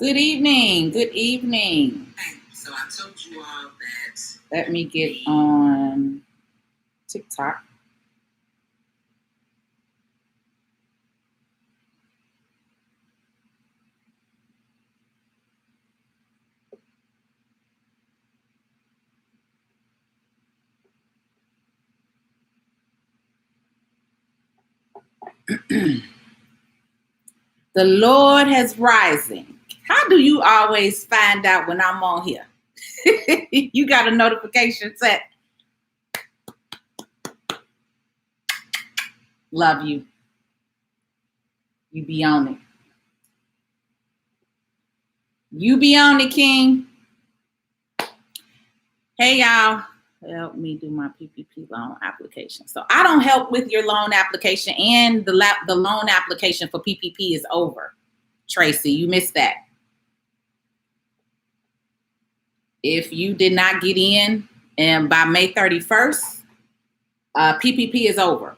Good evening. Good evening. So I told you all that. Let me get on TikTok. The Lord has rising. How do you always find out when I'm on here? You got a notification set. Love you. You be on it. You be on it, King. Hey, y'all. Help me do my PPP loan application. So I don't help with your loan application, and the loan application for PPP is over. Tracy, you missed that. If you did not get in and by May 31st, PPP is over.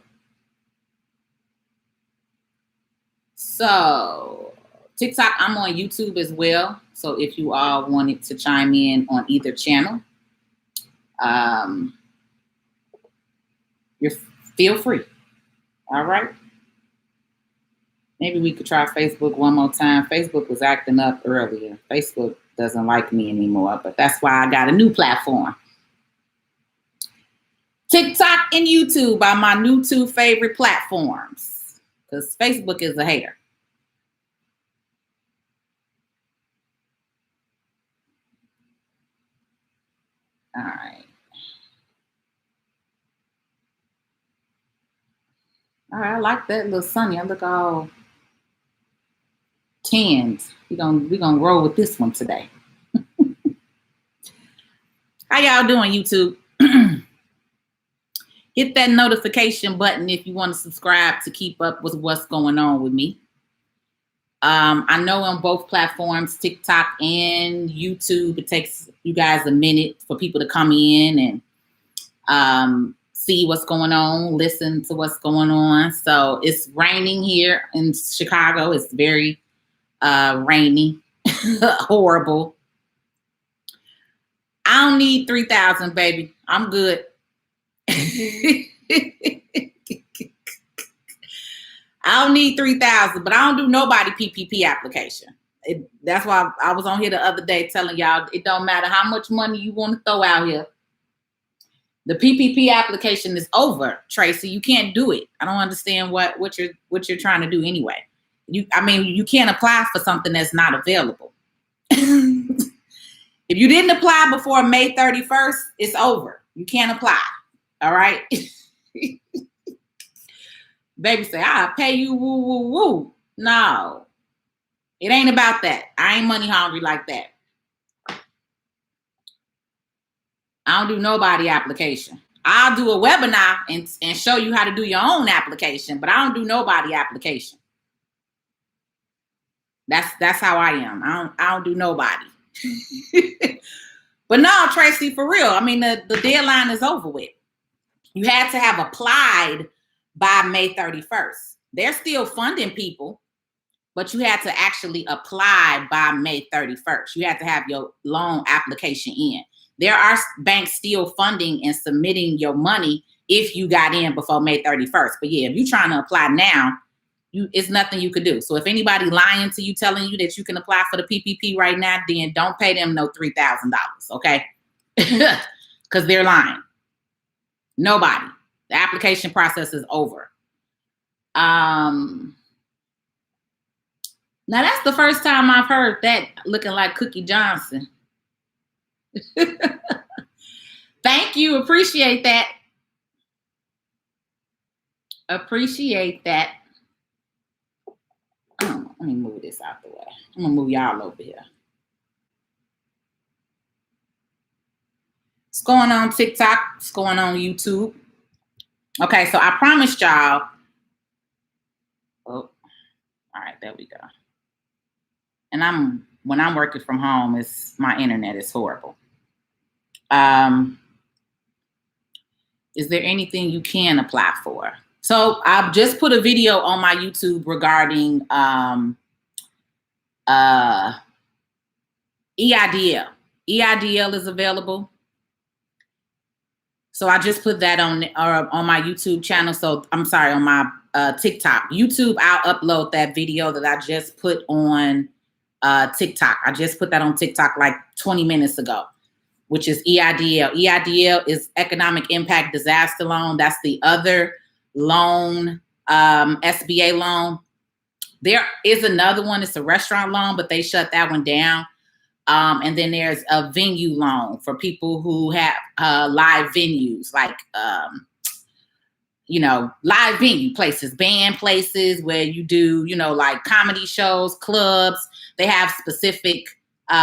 So TikTok, I'm on YouTube as well. So if you all wanted to chime in on either channel, you feel free. All right. Maybe we could try Facebook one more time. Facebook was acting up earlier. Facebook doesn't like me anymore, but that's why I got a new platform. TikTok and YouTube are my new two favorite platforms because Facebook is a hater. All right. All right, I like that little sunny. I look all tanned. We're gonna roll with this one today. How y'all doing, YouTube? Hit that notification button if you want to subscribe to keep up with what's going on with me. I know on both platforms, TikTok and YouTube, it takes you guys a minute for people to come in and see what's going on, listen to what's going on. So it's raining here in Chicago. It's very rainy, horrible. I don't need 3,000, baby. I'm good. I don't need 3,000, but I don't do nobody PPP application. That's why I was on here the other day telling y'all it don't matter how much money you want to throw out here. The PPP application is over, Tracy. You can't do it. I don't understand what you're trying to do anyway. You can't apply for something that's not available. If you didn't apply before May 31st, it's over. You can't apply. All right. Baby say, I'll pay you woo, woo, woo. No, it ain't about that. I ain't money hungry like that. I don't do nobody application. I'll do a webinar and show you how to do your own application, but I don't do nobody application. That's how I am. I don't do nobody. But no, Tracy, for real. I mean, the deadline is over with. You had to have applied by May 31st. They're still funding people, but you had to actually apply by May 31st. You had to have your loan application in. There are banks still funding and submitting your money if you got in before May 31st. But yeah, if you're trying to apply now, it's nothing you could do. So if anybody lying to you, telling you that you can apply for the PPP right now, then don't pay them no $3,000, okay? Because they're lying. Nobody. The application process is over. Now that's the first time I've heard that looking like Cookie Johnson. Thank you. Appreciate that. Appreciate that. Let me move this out the way. I'm going to move y'all over here. What's going on TikTok? What's going on YouTube? Okay, so I promised y'all. Oh, all right, there we go. And when I'm working from home, my internet is horrible. Is there anything you can apply for? So I've just put a video on my YouTube regarding EIDL. EIDL is available. So I just put that on my YouTube channel. So I'm sorry, on my TikTok. YouTube, I'll upload that video that I just put on TikTok. I just put that on TikTok like 20 minutes ago, which is EIDL. EIDL is Economic Impact Disaster Loan. That's the other loan, SBA loan. There is another one. It's a restaurant loan, but they shut that one down. And then there's a venue loan for people who have live venues, like, live venue places, band places where you do, like comedy shows, clubs. They have specific, they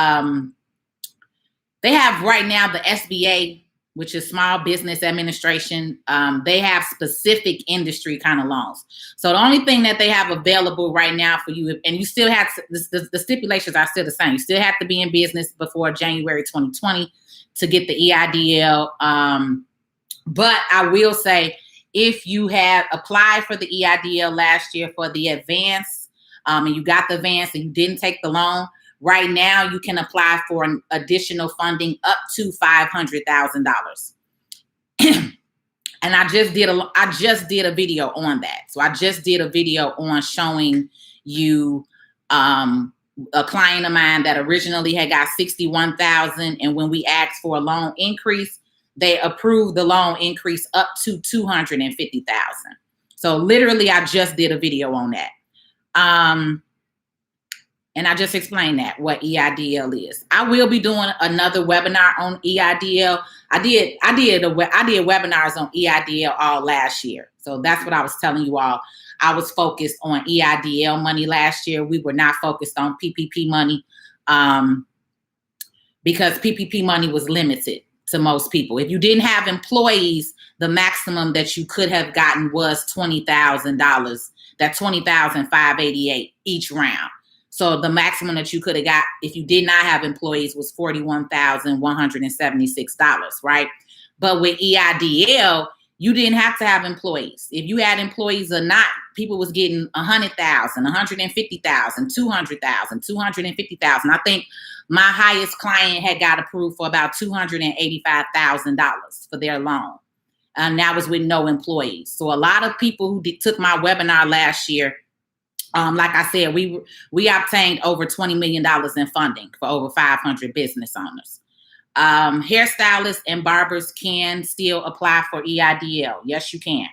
have right now the SBA, which is Small Business Administration. They have specific industry kind of loans. So the only thing that they have available right now for you, and you still have to, the stipulations are still the same. You still have to be in business before January 2020 to get the EIDL. But I will say, if you have applied for the EIDL last year for the advance, and you got the advance and you didn't take the loan, right now, you can apply for an additional funding up to $500,000. And I just did a video on that. So I just did a video on showing you a client of mine that originally had got $61,000, and when we asked for a loan increase, they approved the loan increase up to $250,000. So literally, I just did a video on that. And I just explained that, what EIDL is. I will be doing another webinar on EIDL. I did webinars on EIDL all last year. So that's what I was telling you all. I was focused on EIDL money last year. We were not focused on PPP money because PPP money was limited to most people. If you didn't have employees, the maximum that you could have gotten was $20,000. That $20,588 each round. So the maximum that you could have got if you did not have employees was $41,176, right? But with EIDL, you didn't have to have employees. If you had employees or not, people was getting $100,000, $150,000, $200,000, $250,000. I think my highest client had got approved for about $285,000 for their loan. And that was with no employees. So a lot of people who took my webinar last year, like I said, we obtained over $20 million in funding for over 500 business owners. Hairstylists and barbers can still apply for EIDL. Yes, you can.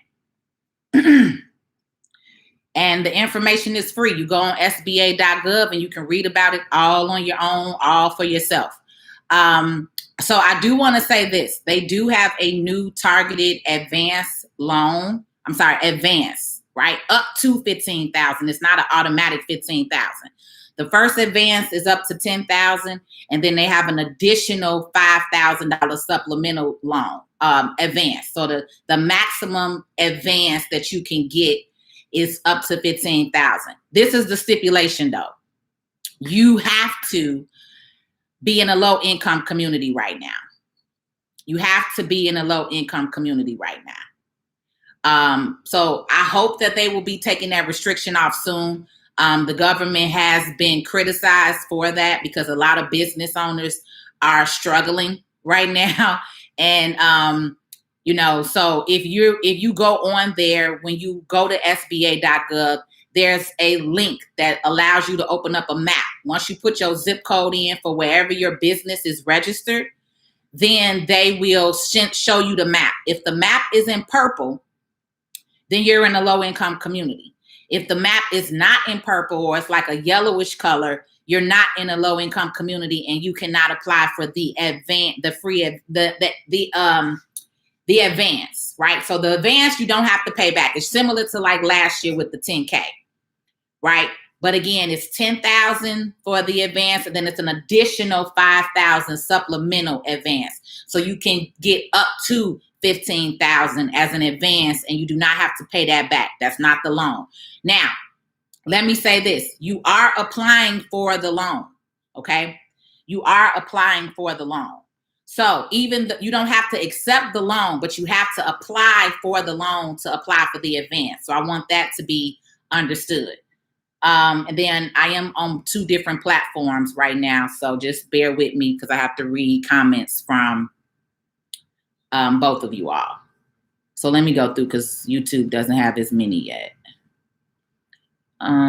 And the information is free. You go on sba.gov and you can read about it all on your own, all for yourself. So I do want to say this. They do have a new targeted advance loan. Advance, right? Up to $15,000. It's not an automatic $15,000. The first advance is up to $10,000, and then they have an additional $5,000 supplemental loan advance. So the maximum advance that you can get is up to $15,000. This is the stipulation, though. You have to be in a low-income community right now. You have to be in a low-income community right now. So I hope that they will be taking that restriction off soon. The government has been criticized for that because a lot of business owners are struggling right now. And, so if you go on there, when you go to sba.gov, there's a link that allows you to open up a map. Once you put your zip code in for wherever your business is registered, then they will show you the map. If the map is in purple, then you're in a low-income community. If the map is not in purple or it's like a yellowish color, you're not in a low-income community and you cannot apply for the advance, right? So the advance you don't have to pay back. It's similar to like last year with the 10K, right? But again, it's $10,000 for the advance, and then it's an additional $5,000 supplemental advance. So you can get up to $15,000 as an advance, and you do not have to pay that back. That's not the loan. Now, let me say this. You are applying for the loan, okay? You are applying for the loan. So even you don't have to accept the loan, but you have to apply for the loan to apply for the advance. So I want that to be understood. And then I am on 2 different platforms right now. So just bear with me because I have to read comments from both of you all. So let me go through because YouTube doesn't have as many yet.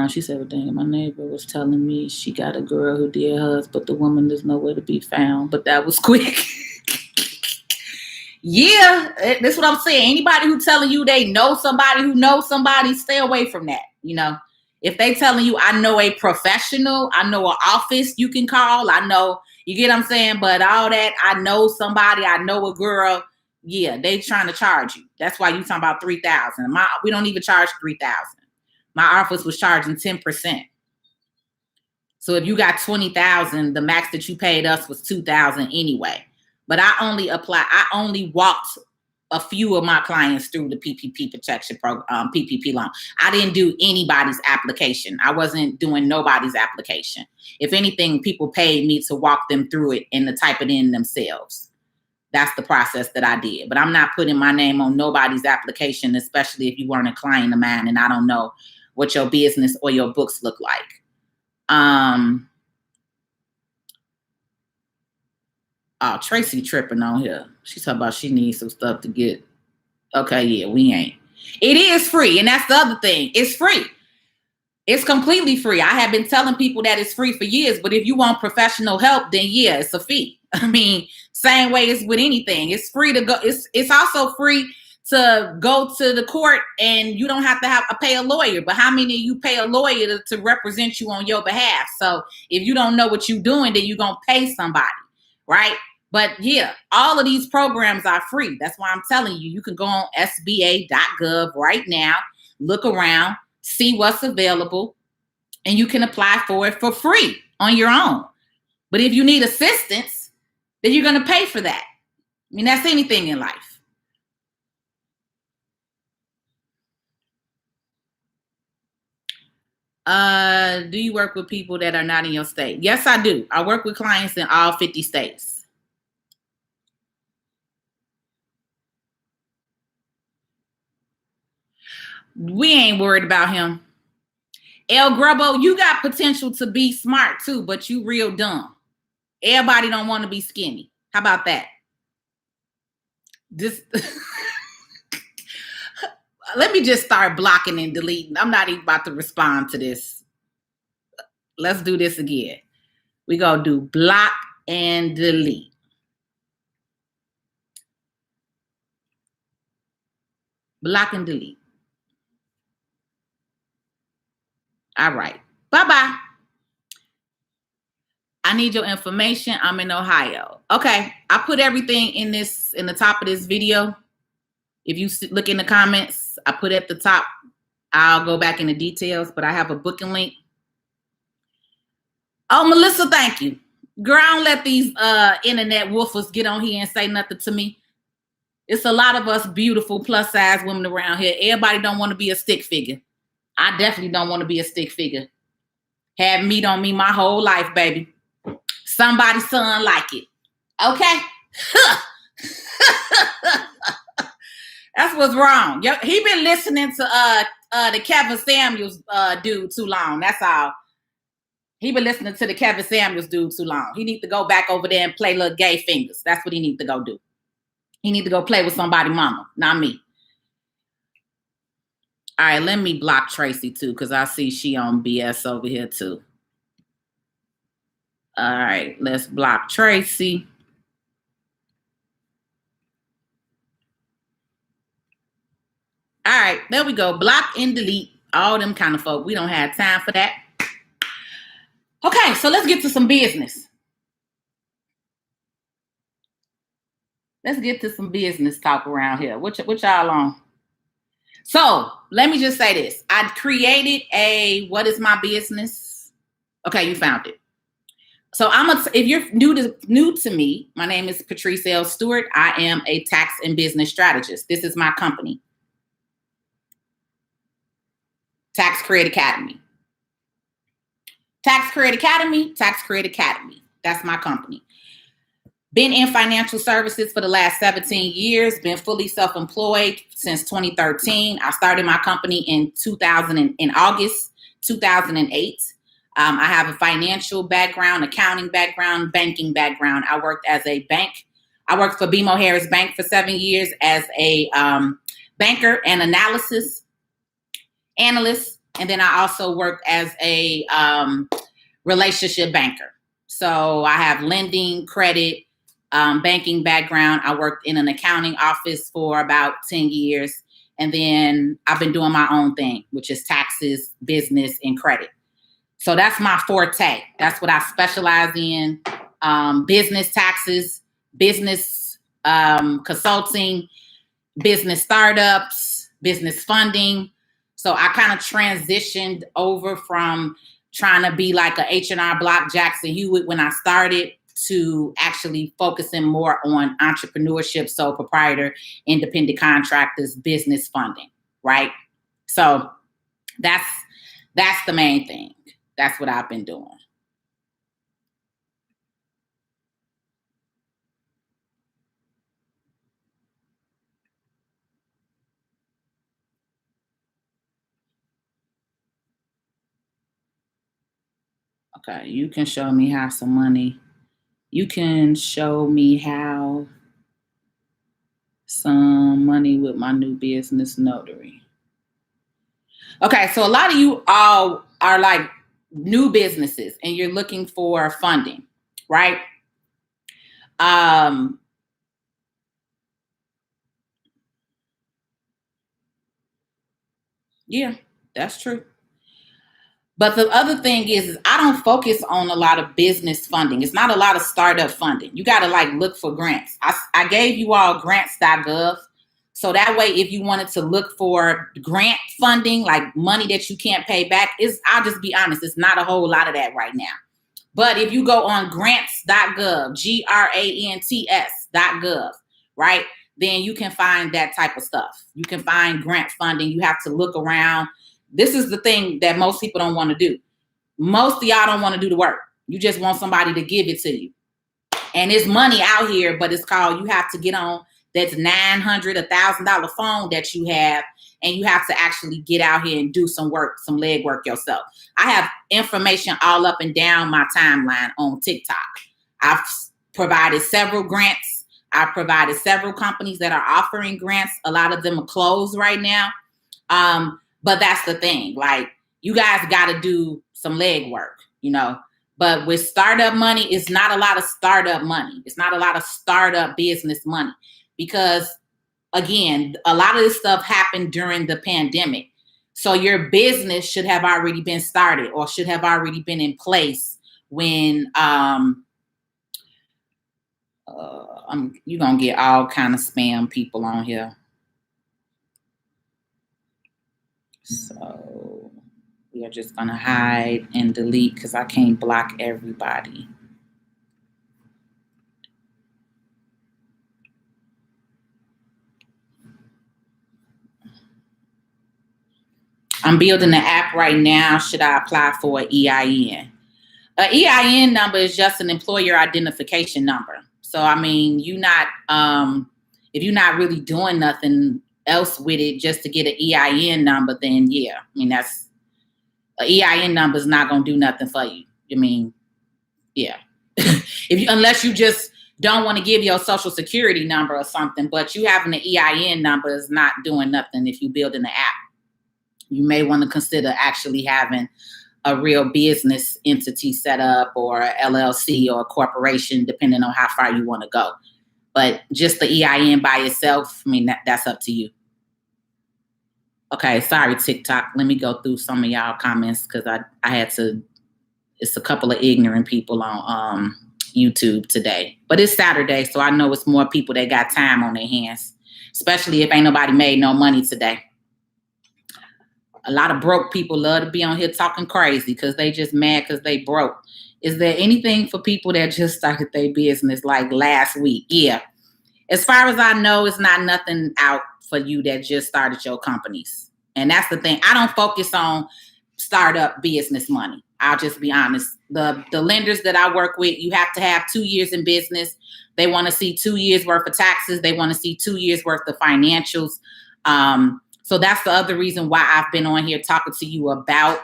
She said, well, dang, my neighbor was telling me she got a girl who did hers, but the woman is nowhere to be found. But that was quick. Yeah, that's what I'm saying. Anybody who telling you they know somebody who knows somebody, stay away from that. You know, if they telling you, I know a professional, I know an office you can call, I know, you get what I'm saying? But all that, I know somebody, I know a girl, yeah, they trying to charge you. That's why you talking about $3,000. We don't even charge $3,000. My office was charging 10%. So if you got $20,000, the max that you paid us was $2,000 anyway. But I only walked a few of my clients through the PPP protection program, PPP loan. I didn't do anybody's application. I wasn't doing nobody's application. If anything, people paid me to walk them through it and to type it in themselves. That's the process that I did. But I'm not putting my name on nobody's application, especially if you weren't a client of mine and I don't know what your business or your books look like. Oh, Tracy tripping on here. She's talking about she needs some stuff to get. Okay, yeah, we ain't. It is free, and that's the other thing. It's free. It's completely free. I have been telling people that it's free for years, but if you want professional help, then yeah, it's a fee. I mean, same way as with anything. It's free to go. It's also free to go to the court, and you don't have to pay a lawyer. But how many of you pay a lawyer to represent you on your behalf? So if you don't know what you're doing, then you're going to pay somebody, right? But yeah, all of these programs are free. That's why I'm telling you, you can go on sba.gov right now, look around, see what's available, and you can apply for it for free on your own. But if you need assistance, then you're going to pay for that. I mean, that's anything in life. Do you work with people that are not in your state? Yes, I do. I work with clients in all 50 states. We ain't worried about him. El Grubbo, you got potential to be smart too, but you real dumb. Everybody don't want to be skinny. How about that? Just let me just start blocking and deleting. I'm not even about to respond to this. Let's do this again. We gonna do block and delete. Block and delete. All right. Bye-bye. I need your information. I'm in Ohio. Okay. I put everything in the top of this video. If you look in the comments, I put at the top. I'll go back in the details, but I have a booking link. Oh, Melissa, thank you. Girl, I don't let these internet woofers get on here and say nothing to me. It's a lot of us beautiful plus size women around here. Everybody don't want to be a stick figure. I definitely don't want to be a stick figure. Had meat on me my whole life, baby. Somebody's son like it. Okay? That's what's wrong. He been listening to the Kevin Samuels dude too long. That's all. He been listening to the Kevin Samuels dude too long. He need to go back over there and play little gay fingers. That's what he need to go do. He need to go play with somebody's mama, not me. All right, let me block Tracy too, because I see she on BS over here too. All right, let's block Tracy. All right, there we go. Block and delete all them kind of folk. We don't have time for that. Okay, so let's get to some business. Let's get to some business talk around here. What y'all on? So let me just say this. I created a what is my business? Okay, you found it. So if you're new to me, my name is Patrice L. Stewart. I am a tax and business strategist. This is my company. Tax Create Academy. Tax Create Academy, Tax Create Academy. That's my company. Been in financial services for the last 17 years, been fully self-employed since 2013. I started my company in August 2008. I have a financial background, accounting background, banking background. I worked as a bank. I worked for BMO Harris Bank for 7 years as a banker and analyst. And then I also worked as a relationship banker. So I have lending, credit, banking background. I worked in an accounting office for about 10 years. And then I've been doing my own thing, which is taxes, business, and credit. So that's my forte. That's what I specialize in. Business taxes, business consulting, business startups, business funding. So I kind of transitioned over from trying to be like a H&R Block Jackson Hewitt when I started to actually focusing more on entrepreneurship, sole proprietor, independent contractors, business funding, right? So that's the main thing. That's what I've been doing. Okay, you can show me how some money. You can show me how some money with my new business notary. Okay, so a lot of you all are like new businesses and you're looking for funding, right? Yeah, that's true. But the other thing is I don't focus on a lot of business funding. It's not a lot of startup funding. You got to like look for grants. I gave you all grants.gov. So that way, if you wanted to look for grant funding, like money that you can't pay back, I'll just be honest, it's not a whole lot of that right now. But if you go on grants.gov, grants.gov, right, then you can find that type of stuff. You can find grant funding. You have to look around. This is the thing that most people don't want to do. Most of y'all don't want to do the work. You just want somebody to give it to you. And it's money out here, but it's called, you have to get on that's $900, $1,000 phone that you have, and you have to actually get out here and do some work, some leg work yourself. I have information all up and down my timeline on TikTok. I've provided several grants. I've provided several companies that are offering grants. A lot of them are closed right now. But that's the thing. Like, you guys got to do some leg work, you know. But with startup money, it's not a lot of startup money. It's not a lot of startup business money. Because, again, a lot of this stuff happened during the pandemic. So your business should have already been started or should have already been in place when you're going to get all kind of spam people on here. So we are just going to hide and delete because I can't block everybody. I'm building an app right now. Should I apply for an EIN? An EIN number is just an employer identification number. So, I mean, if you're not really doing nothing else with it just to get an EIN number, then yeah, I mean, that's an EIN number is not going to do nothing for you. I mean, yeah, unless you just don't want to give your social security number or something, but you having an EIN number is not doing nothing if you're building an app. You may want to consider actually having a real business entity set up or a LLC or a corporation, depending on how far you want to go. But just the EIN by itself, I mean, that's up to you. Okay, sorry, TikTok. Let me go through some of y'all comments because I had to, it's a couple of ignorant people on YouTube today. But it's Saturday, so I know it's more people that got time on their hands, especially if ain't nobody made no money today. A lot of broke people love to be on here talking crazy because they just mad because they broke. Is there anything for people that just started their business like last week? Yeah. As far as I know, it's not nothing out for you that just started your companies. And that's the thing. I don't focus on startup business money. I'll just be honest. The lenders that I work with, you have to have 2 years in business. They want to see 2 years worth of taxes. They want to see 2 years worth of financials. So that's the other reason why I've been on here talking to you about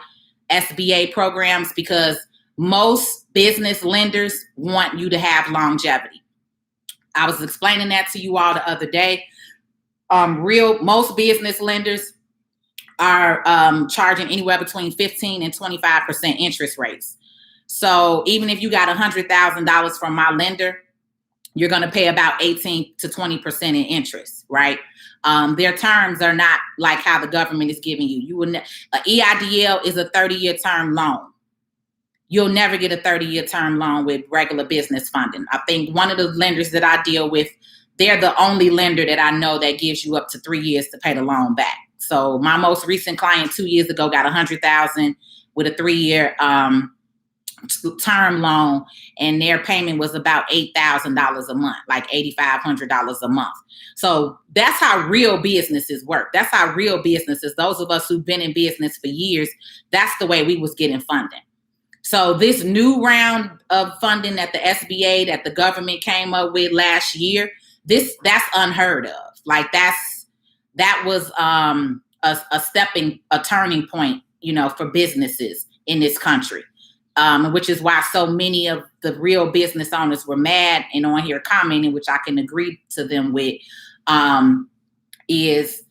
SBA programs because most business lenders want you to have longevity. I was explaining that to you all the other day. Most business lenders are charging anywhere between 15 and 25% interest rates. So even if you got $100,000 from my lender, you're going to pay about 18 to 20% in interest, right? Their terms are not like how the government is giving you. EIDL is a 30-year term loan. You'll never get a 30-year term loan with regular business funding. I think one of the lenders that I deal with, they're the only lender that I know that gives you up to 3 years to pay the loan back. So my most recent client 2 years ago got $100,000 with a 3-year term loan, and their payment was about $8,000 a month, like $8,500 a month. So that's how real businesses work. That's how real businesses, those of us who've been in business for years, that's the way we was getting funding. So this new round of funding that the SBA, that the government came up with last year, that's unheard of. Like that was a turning point, for businesses in this country. Which is why so many of the real business owners were mad and on here commenting, which I can agree to them with, is,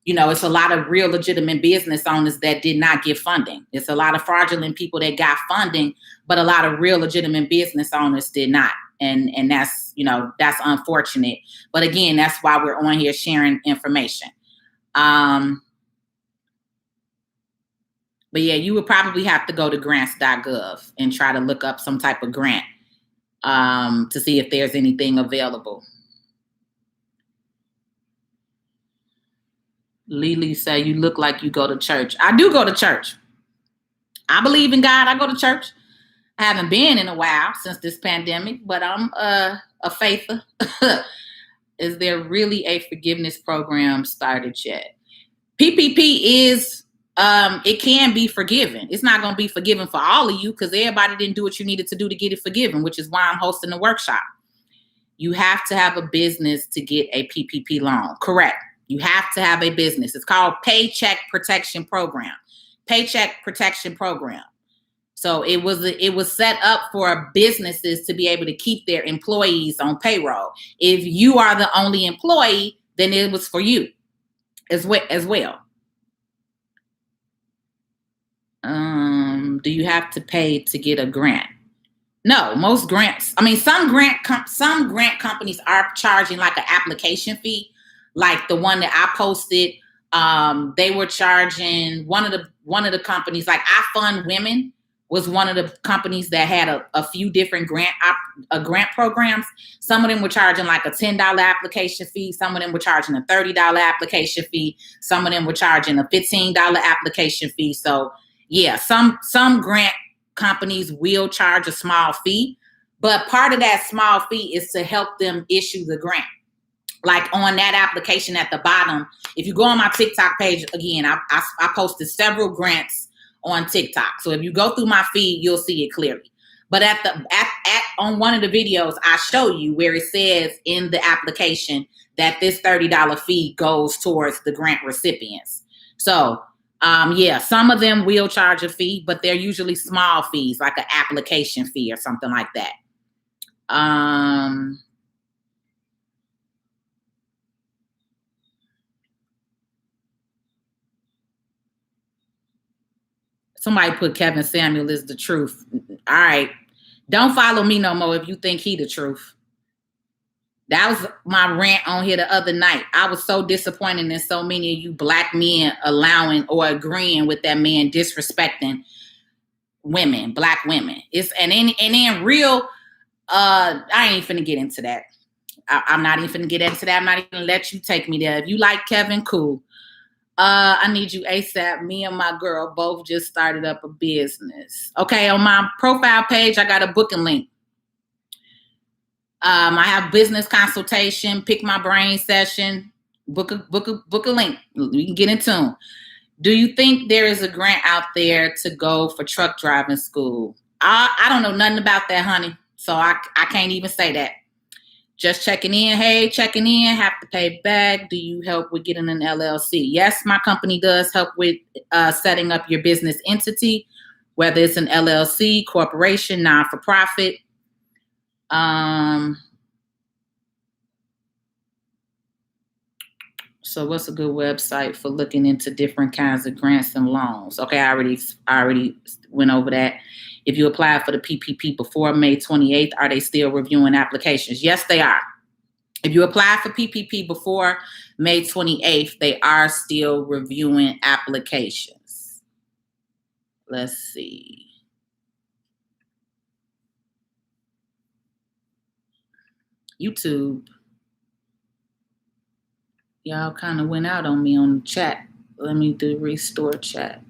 it's a lot of real legitimate business owners that did not get funding. It's a lot of fraudulent people that got funding, but a lot of real legitimate business owners did not. And that's, that's unfortunate. But again, that's why we're on here sharing information. But yeah, you would probably have to go to grants.gov and try to look up some type of grant to see if there's anything available. Lily say, you look like you go to church. I do go to church. I believe in God. I go to church. I haven't been in a while since this pandemic, but I'm a faither. Is there really a forgiveness program started yet? PPP is... it can be forgiven. It's not going to be forgiven for all of you because everybody didn't do what you needed to do to get it forgiven, which is why I'm hosting the workshop. You have to have a business to get a PPP loan. Correct. You have to have a business. It's called Paycheck Protection Program. Paycheck Protection Program. So it was set up for businesses to be able to keep their employees on payroll. If you are the only employee, then it was for you as well. Do you have to pay to get a grant? No, most grants. I mean, some grant companies are charging like an application fee, like the one that I posted. They were charging one of the companies, like I Fund Women, was one of the companies that had a few different grant programs. Some of them were charging like a $10 application fee. Some of them were charging a $30 application fee. Some of them were charging a $15 application fee. So yeah, some grant companies will charge a small fee, but part of that small fee is to help them issue the grant. Like on that application at the bottom, if you go on my TikTok page, again, I posted several grants on TikTok. So if you go through my feed, you'll see it clearly. But on one of the videos, I show you where it says in the application that this $30 fee goes towards the grant recipients. So yeah, some of them will charge a fee, but they're usually small fees, like an application fee or something like that. Somebody put Kevin Samuel is the truth. All right. Don't follow me no more if you think he the truth. That was my rant on here the other night. I was so disappointed in so many of you black men allowing or agreeing with that man disrespecting women, black women. And then real, I ain't finna get into that. I'm not even finna get into that. I'm not even gonna let you take me there. If you like Kevin, cool. I need you ASAP. Me and my girl both just started up a business. Okay, on my profile page, I got a booking link. I have business consultation, pick my brain session, book a link. We can get in tune. Do you think there is a grant out there to go for truck driving school? I don't know nothing about that, honey. So I can't even say that. Just checking in. Hey, checking in. Have to pay back. Do you help with getting an LLC? Yes, my company does help with setting up your business entity. whether it's an LLC, corporation, non-for-profit. So what's a good website for looking into different kinds of grants and loans? Okay, I already went over that. If you apply for the PPP before May 28th, are they still reviewing applications? Yes, they are. If you apply for PPP before May 28th, they are still reviewing applications. Let's see. YouTube. Y'all kind of went out on me on the chat. Let me do restore chat.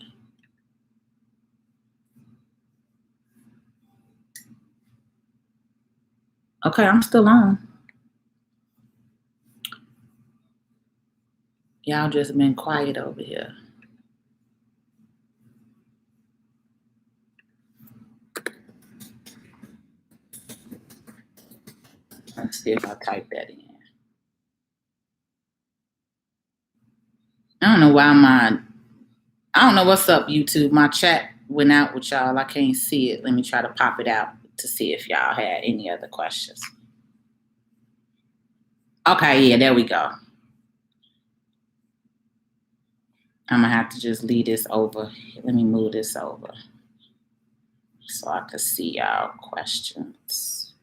Okay, I'm still on. Y'all just been quiet over here. Let's see if I type that in. I don't know why I don't know what's up, YouTube. My chat went out with y'all. I can't see it. Let me try to pop it out to see if y'all had any other questions. Okay, yeah, there we go. I'm gonna have to just leave this over. Let me move this over so I can see y'all questions.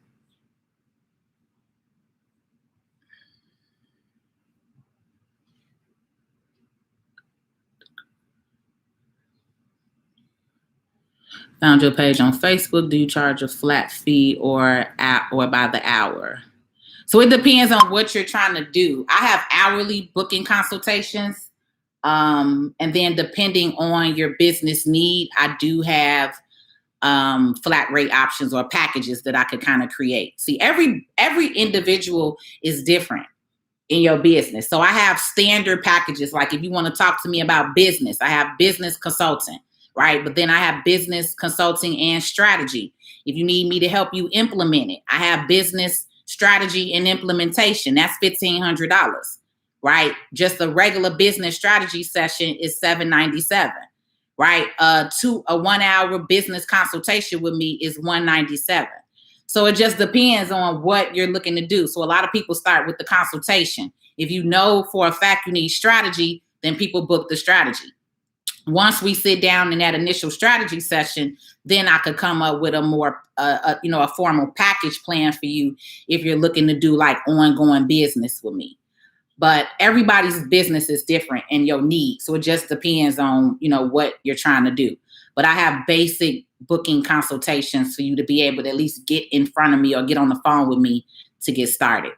Found your page on Facebook. Do you charge a flat fee or by the hour? So it depends on what you're trying to do. I have hourly booking consultations. And then depending on your business need, I do have flat rate options or packages that I could kind of create. See, every individual is different in your business. So I have standard packages. Like if you want to talk to me about business, I have business consulting, right? But then I have business consulting and strategy. If you need me to help you implement it, I have business strategy and implementation. That's $1,500, right? Just a regular business strategy session is $797, right? A 1 hour business consultation with me is $197. So it just depends on what you're looking to do. So a lot of people start with the consultation. If you know for a fact you need strategy, then people book the strategy. Once we sit down in that initial strategy session, then I could come up with a more, a formal package plan for you if you're looking to do like ongoing business with me. But everybody's business is different and your needs. So it just depends on, what you're trying to do. But I have basic booking consultations for you to be able to at least get in front of me or get on the phone with me to get started.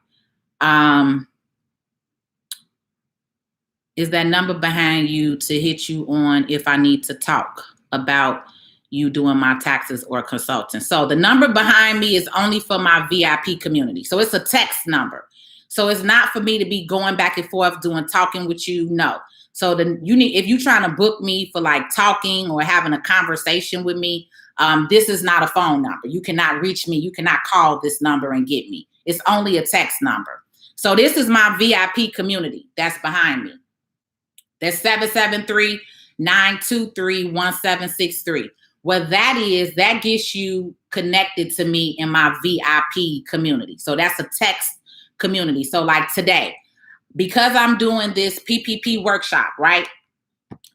Is that number behind you to hit you on if I need to talk about you doing my taxes or consulting? So the number behind me is only for my VIP community. So it's a text number. So it's not for me to be going back and forth talking with you. No. So if you're trying to book me for like talking or having a conversation with me, this is not a phone number. You cannot reach me. You cannot call this number and get me. It's only a text number. So this is my VIP community that's behind me. That's 773-923-1763. What that is, that gets you connected to me in my VIP community. So that's a text community. So like today, because I'm doing this PPP workshop, right?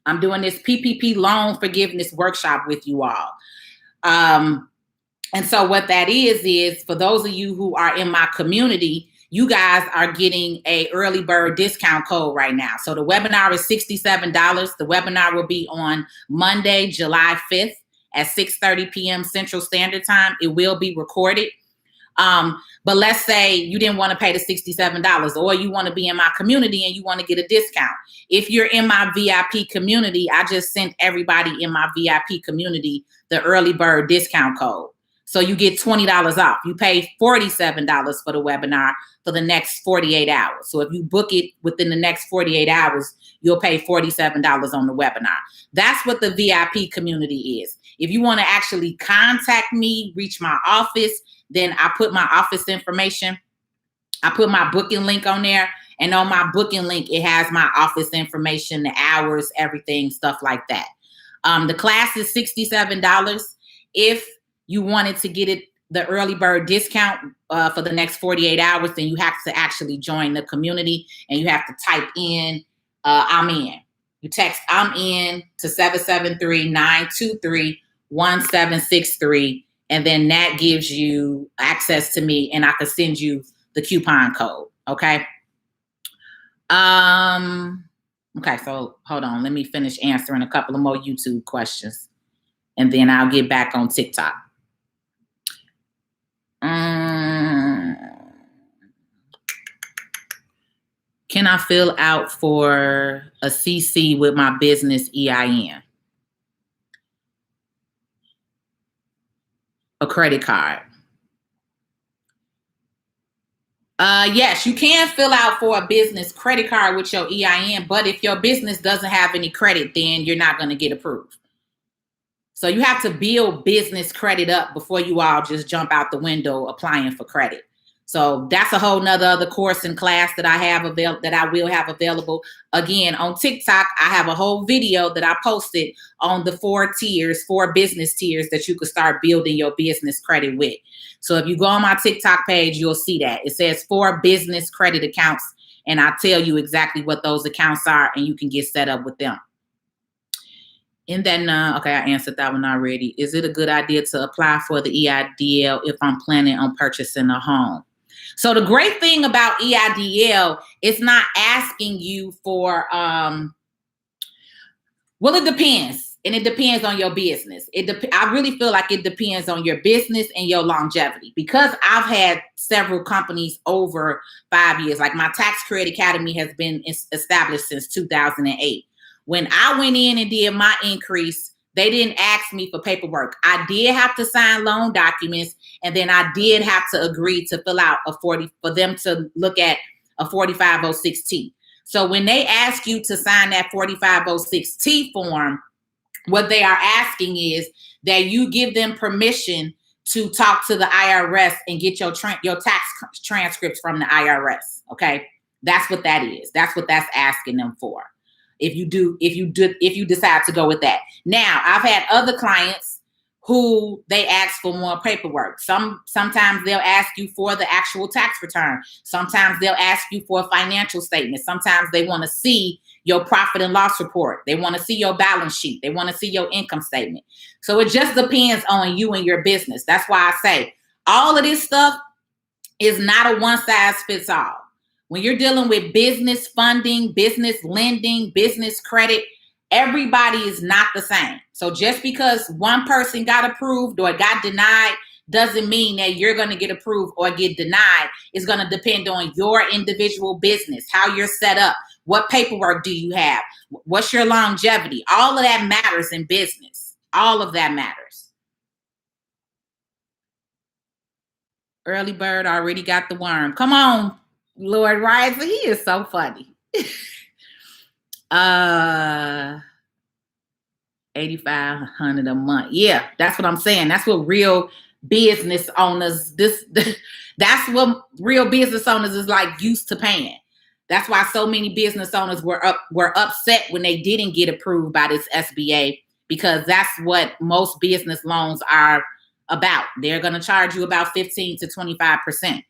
I'm doing this PPP loan forgiveness workshop with you all. And so what that is for those of you who are in my community, you guys are getting a early bird discount code right now. So the webinar is $67. The webinar will be on Monday, July 5th at 6:30 p.m. Central Standard Time. It will be recorded. But let's say you didn't want to pay the $67 or you want to be in my community and you want to get a discount. If you're in my VIP community, I just sent everybody in my VIP community the early bird discount code. So you get $20 off. You pay $47 for the webinar for the next 48 hours. So if you book it within the next 48 hours, you'll pay $47 on the webinar. That's what the VIP community is. If you want to actually contact me, reach my office, then I put my office information. I put my booking link on there. And on my booking link, it has my office information, the hours, everything, stuff like that. The class is $67. If you wanted to get it, the early bird discount for the next 48 hours, then you have to actually join the community and you have to type in, I'm in. You text I'm in to 773-923-1763. And then that gives you access to me and I can send you the coupon code. Okay. Okay, so hold on. Let me finish answering a couple of more YouTube questions and then I'll get back on TikTok. Can I fill out for a CC with my business EIN? A credit card? Yes, you can fill out for a business credit card with your EIN, but if your business doesn't have any credit, then you're not going to get approved. So you have to build business credit up before you all just jump out the window applying for credit. So that's a whole nother other course and class that I will have available. Again, on TikTok, I have a whole video that I posted on the 4 business tiers that you could start building your business credit with. So if you go on my TikTok page, you'll see that. It says 4 business credit accounts, and I tell you exactly what those accounts are, and you can get set up with them. And then, okay, I answered that one already. Is it a good idea to apply for the EIDL if I'm planning on purchasing a home? So the great thing about EIDL, it's not asking you for, well, it depends. And it depends on your business. I really feel like it depends on your business and your longevity, because I've had several companies over 5 years. Like my Tax Credit Academy has been established since 2008. When I went in and did my increase, they didn't ask me for paperwork. I did have to sign loan documents, and then I did have to agree to fill out for them to look at a 4506T. So when they ask you to sign that 4506T form, what they are asking is that you give them permission to talk to the IRS and get your tax transcripts from the IRS. Okay, that's what that is. That's what that's asking them for. If you decide to go with that. Now, I've had other clients who they ask for more paperwork. Sometimes they'll ask you for the actual tax return. Sometimes they'll ask you for a financial statement. Sometimes they want to see your profit and loss report. They want to see your balance sheet. They want to see your income statement. So it just depends on you and your business. That's why I say all of this stuff is not a one size fits all. When you're dealing with business funding, business lending, business credit, everybody is not the same. So just because one person got approved or got denied doesn't mean that you're going to get approved or get denied. It's going to depend on your individual business, how you're set up, what paperwork do you have, what's your longevity. All of that matters in business. All of that matters. Early bird already got the worm. Come on, Lord Riser, he is so funny. 8,500 a month. Yeah, that's what I'm saying. That's what real business owners, that's what real business owners is like used to paying. That's why so many business owners were upset when they didn't get approved by this SBA, because that's what most business loans are about. They're going to charge you about 15 to 25%.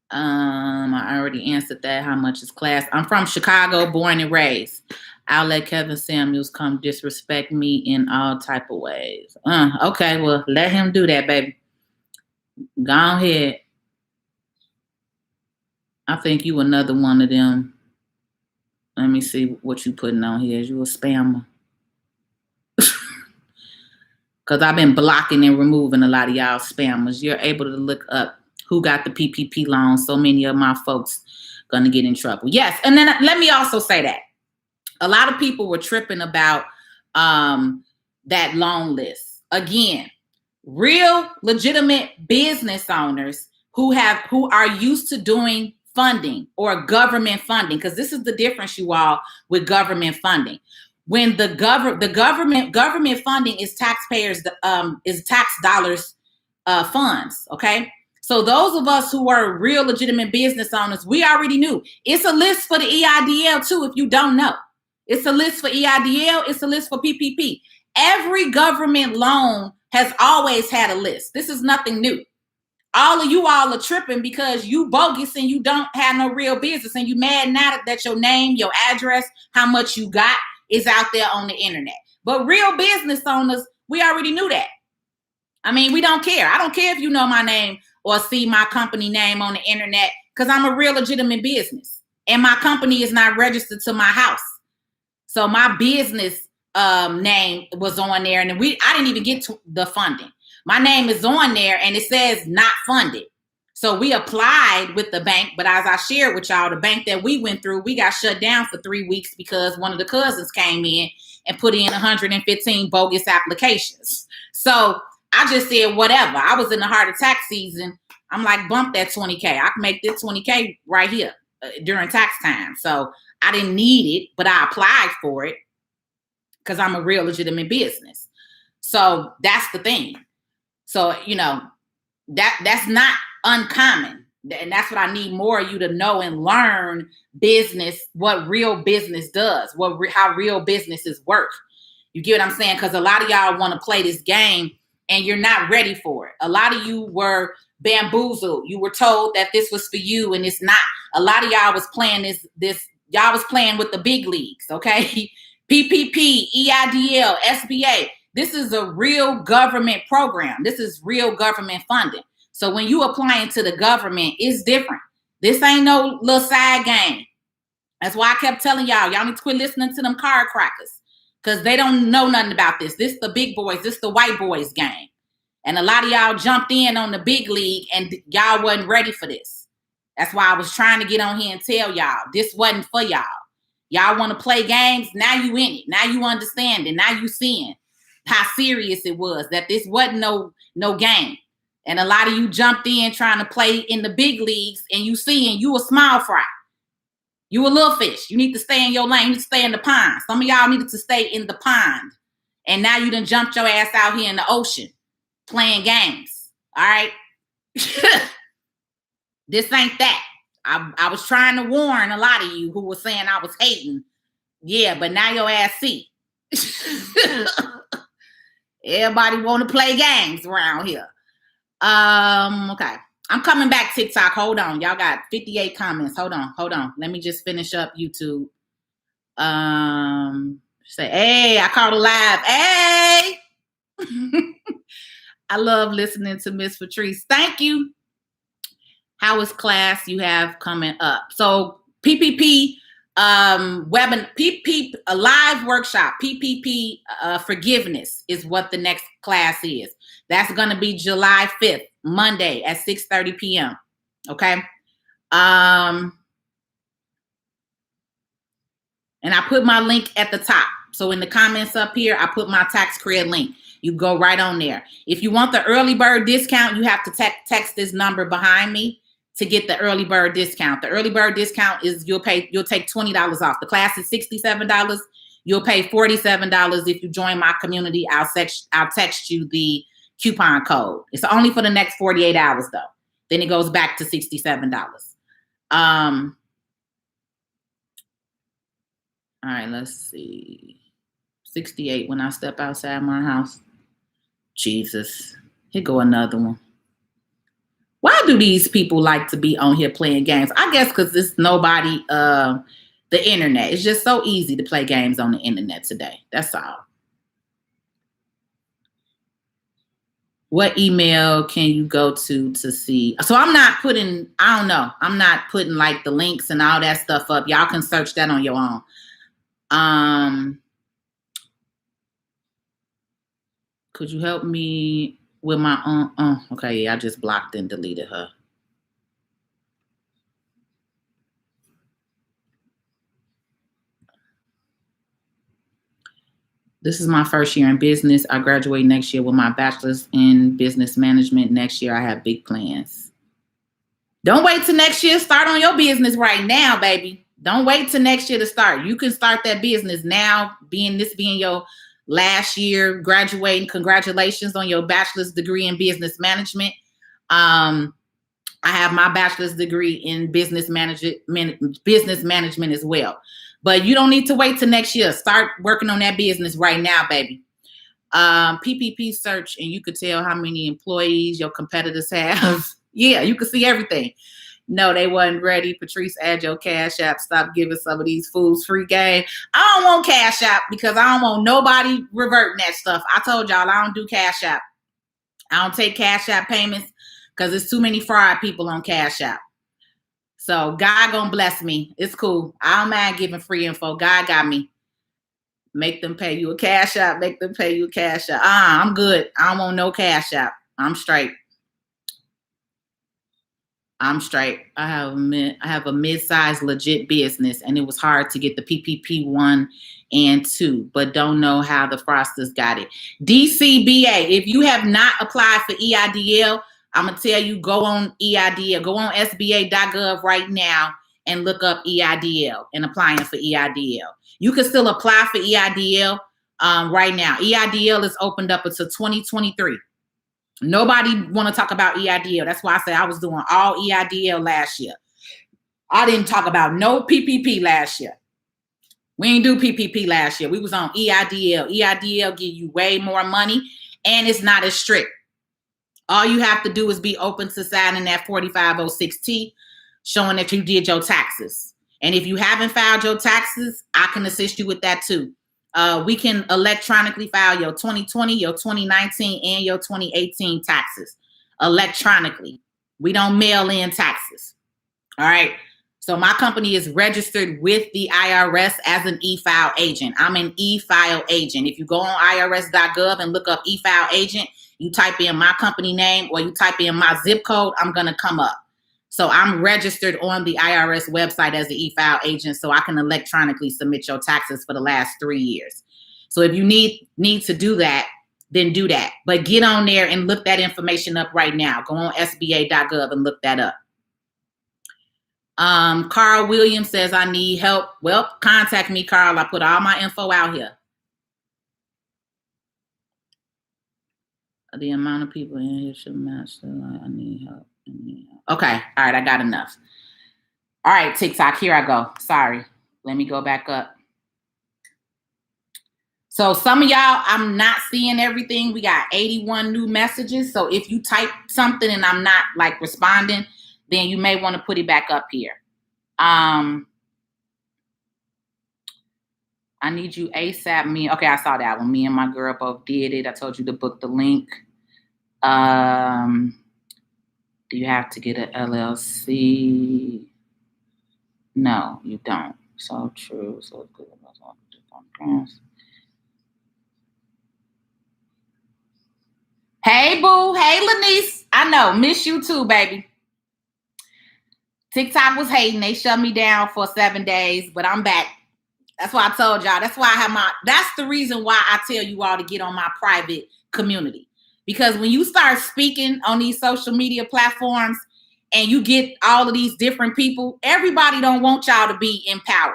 I already answered that. How much is class? I'm from Chicago, born and raised. I'll let Kevin Samuels come disrespect me in all type of ways. Okay, well, let him do that, baby. Go ahead. I think you another one of them. Let me see what you putting on here. Is you a spammer? Because I've been blocking and removing a lot of y'all spammers. You're able to look up who got the PPP loan. So many of my folks gonna get in trouble. Yes, and then let me also say that a lot of people were tripping about that loan list. Again, real legitimate business owners who are used to doing funding or government funding, because this is the difference, you all, with government funding. When the government funding is taxpayers, is tax dollars funds, okay? So those of us who are real legitimate business owners, we already knew. It's a list for the EIDL too, if you don't know. It's a list for EIDL. It's a list for PPP. Every government loan has always had a list. This is nothing new. All of you all are tripping because you bogus and you don't have no real business, and you mad now that your name, your address, how much you got is out there on the internet. But real business owners, we already knew that. I mean, we don't care. I don't care if you know my name or see my company name on the internet, because I'm a real legitimate business and my company is not registered to my house. So my business name was on there, and I didn't even get to the funding. My name is on there and it says not funded. So we applied with the bank, but as I shared with y'all, the bank that we went through, we got shut down for 3 weeks because one of the cousins came in and put in 115 bogus applications. So I just said, whatever. I was in the heart of tax season. I'm like, bump that 20K. I can make this 20K right here during tax time. So I didn't need it, but I applied for it because I'm a real legitimate business. So that's the thing. So, you know, that's not uncommon. And that's what I need more of you to know and learn business, what real business does, how real businesses work. You get what I'm saying? Because a lot of y'all want to play this game and you're not ready for it. A lot of you were bamboozled. You were told that this was for you and it's not. A lot of y'all was playing y'all was playing with the big leagues, okay? PPP, EIDL, SBA. This is a real government program. This is real government funding. So when you applying to the government, it's different. This ain't no little side game. That's why I kept telling y'all need to quit listening to them card crackers, because they don't know nothing about this. This the big boys. This the white boys game. And a lot of y'all jumped in on the big league and y'all wasn't ready for this. That's why I was trying to get on here and tell y'all this wasn't for y'all. Y'all want to play games. Now you in it. Now you understand it. Now you seeing how serious it was, that this wasn't no game. And a lot of you jumped in trying to play in the big leagues, and you seeing you a small fry. You a little fish. You need to stay in your lane. You need to stay in the pond. Some of y'all needed to stay in the pond. And now you done jumped your ass out here in the ocean playing games. All right? This ain't that. I was trying to warn a lot of you who were saying I was hating. Yeah, but now your ass see. Everybody want to play games around here. Okay. I'm coming back, TikTok. Hold on. Y'all got 58 comments. Hold on. Let me just finish up YouTube. Say, hey, I caught a live. Hey. I love listening to Miss Patrice. Thank you. How is class you have coming up? So PPP PPP, a live workshop, PPP forgiveness is what the next class is. That's going to be July 5th, Monday at 6:30 p.m. Okay. And I put my link at the top. So in the comments up here, I put my tax credit link. You go right on there. If you want the early bird discount, you have to text this number behind me to get the early bird discount. The early bird discount is you'll take $20 off. The class is $67. You'll pay $47 if you join my community. I'll text you the coupon code. It's only for the next 48 hours though. Then it goes back to $67. All right, let's see. 68 when I step outside my house. Jesus, here go another one. Why do these people like to be on here playing games? I guess because it's nobody, the internet. It's just so easy to play games on the internet today. That's all. What email can you go to see? So I'm not putting, I don't know. I'm not putting like the links and all that stuff up. Y'all can search that on your own. Could you help me with my okay, yeah, I just blocked and deleted her. This is my first year in business. I graduate next year with my bachelor's in business management. Next year, I have big plans. Don't wait till next year. Start on your business right now, baby. Don't wait till next year to start. You can start that business now, being your last year graduating. Congratulations on your bachelor's degree in business management. I have my bachelor's degree in business management as well. But you don't need to wait till next year. Start working on that business right now, baby. PPP search, and you could tell how many employees your competitors have. Yeah, you can see everything. No, they wasn't ready. Patrice, add your Cash App. Stop giving some of these fools free game. I don't want Cash App because I don't want nobody reverting that stuff. I told y'all I don't do Cash App. I don't take Cash App payments because there's too many fraud people on Cash App. So God gonna bless me. It's cool. I don't mind giving free info. God got me. Make them pay you a Cash App. Make them pay you a Cash App. I'm good. I don't want no Cash App. I'm straight. I'm straight. I have a mid-sized legit business, and it was hard to get the PPP 1 and 2, but don't know how the fraudsters got it. DCBA, if you have not applied for EIDL, I'm going to tell you, go on EIDL. Go on SBA.gov right now and look up EIDL and applying for EIDL. You can still apply for EIDL right now. EIDL is opened up until 2023. Nobody want to talk about EIDL. That's why I said I was doing all EIDL last year. I didn't talk about no PPP last year. We didn't do PPP last year. We was on EIDL. EIDL give you way more money, and it's not as strict. All you have to do is be open to signing that 4506T, showing that you did your taxes. And if you haven't filed your taxes, I can assist you with that too. We can electronically file your 2020, your 2019, and your 2018 taxes electronically. We don't mail in taxes. All right. So my company is registered with the IRS as an e-file agent. I'm an e-file agent. If you go on irs.gov and look up e-file agent, you type in my company name or you type in my zip code, I'm going to come up. So I'm registered on the IRS website as an e-file agent, so I can electronically submit your taxes for the last 3 years. So if you need to do that, then do that. But get on there and look that information up right now. Go on SBA.gov and look that up. Carl Williams says, I need help. Well, contact me, Carl. I put all my info out here. The amount of people in here should match the line. I need help. Okay. All right. I got enough. All right, TikTok. Here I go. Sorry. Let me go back up. So some of y'all, I'm not seeing everything. We got 81 new messages. So if you type something and I'm not like responding, then you may want to put it back up here. I need you ASAP. Me. Okay, I saw that one. Me and my girl both did it. I told you to book the link. Do you have to get an LLC? No, you don't. So true. So good. Hey, boo. Hey, Lanice. I know. Miss you too, baby. TikTok was hating. They shut me down for 7 days, but I'm back. That's why I told y'all. That's why I have that's the reason why I tell you all to get on my private community. Because when you start speaking on these social media platforms and you get all of these different people, everybody don't want y'all to be empowered.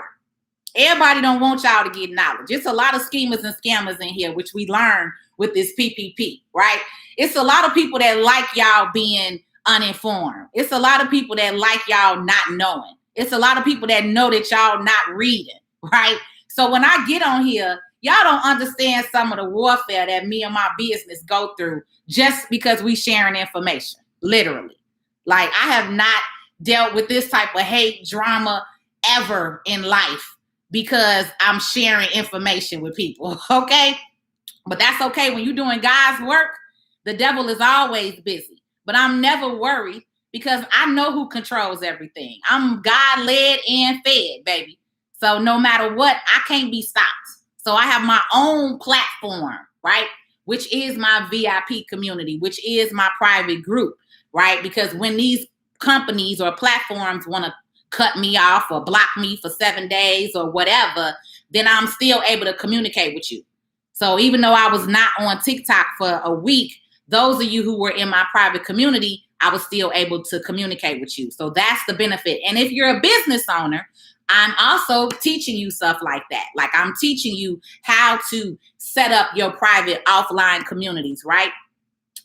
Everybody don't want y'all to get knowledge. It's a lot of schemers and scammers in here, which we learn with this PPP, right? It's a lot of people that like y'all being uninformed. It's a lot of people that like y'all not knowing. It's a lot of people that know that y'all not reading, right? So when I get on here, y'all don't understand some of the warfare that me and my business go through just because we sharing information, literally. Like I have not dealt with this type of hate drama ever in life because I'm sharing information with people, okay? But that's okay. When you're doing God's work, the devil is always busy. But I'm never worried because I know who controls everything. I'm God-led and fed, baby. So no matter what, I can't be stopped. So I have my own platform, right? Which is my VIP community, which is my private group, right? Because when these companies or platforms want to cut me off or block me for 7 days or whatever, then I'm still able to communicate with you. So even though I was not on TikTok for a week, those of you who were in my private community, I was still able to communicate with you. So that's the benefit. And if you're a business owner, I'm also teaching you stuff like that. Like I'm teaching you how to set up your private offline communities, right?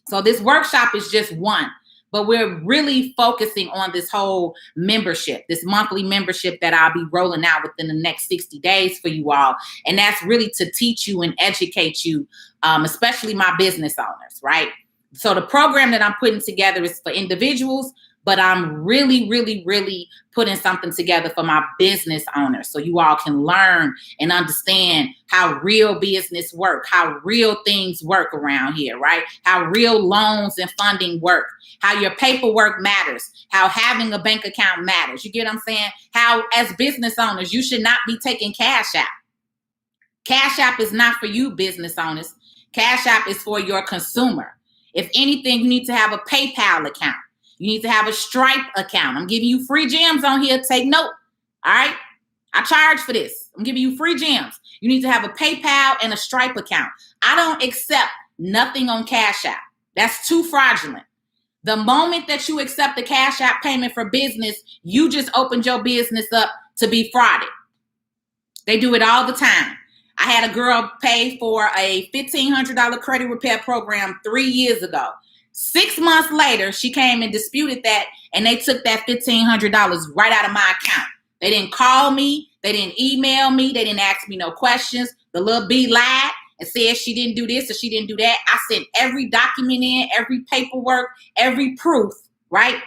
So this workshop is just one. but we're really focusing on this whole membership, this monthly membership that I'll be rolling out within the next 60 days for you all. And that's really to teach you and educate you, especially my business owners, right? So the program that I'm putting together is for individuals, but I'm really, really, really putting something together for my business owners so you all can learn and understand how real business work, how real things work around here, right? How real loans and funding work, how your paperwork matters, how having a bank account matters. You get what I'm saying? How as business owners, you should not be taking Cash App. Cash App is not for you, business owners. Cash App is for your consumer. If anything, you need to have a PayPal account. You need to have a Stripe account. I'm giving you free gems on here. Take note. All right. I charge for this. I'm giving you free gems. You need to have a PayPal and a Stripe account. I don't accept nothing on Cash App. That's too fraudulent. The moment that you accept the Cash App payment for business, you just opened your business up to be frauded. They do it all the time. I had a girl pay for a $1,500 credit repair program 3 years ago. 6 months later, she came and disputed that, and they took that $1,500 right out of my account. They didn't call me. They didn't email me. They didn't ask me no questions. The little B lied and said she didn't do this or she didn't do that. I sent every document in, every paperwork, every proof, right?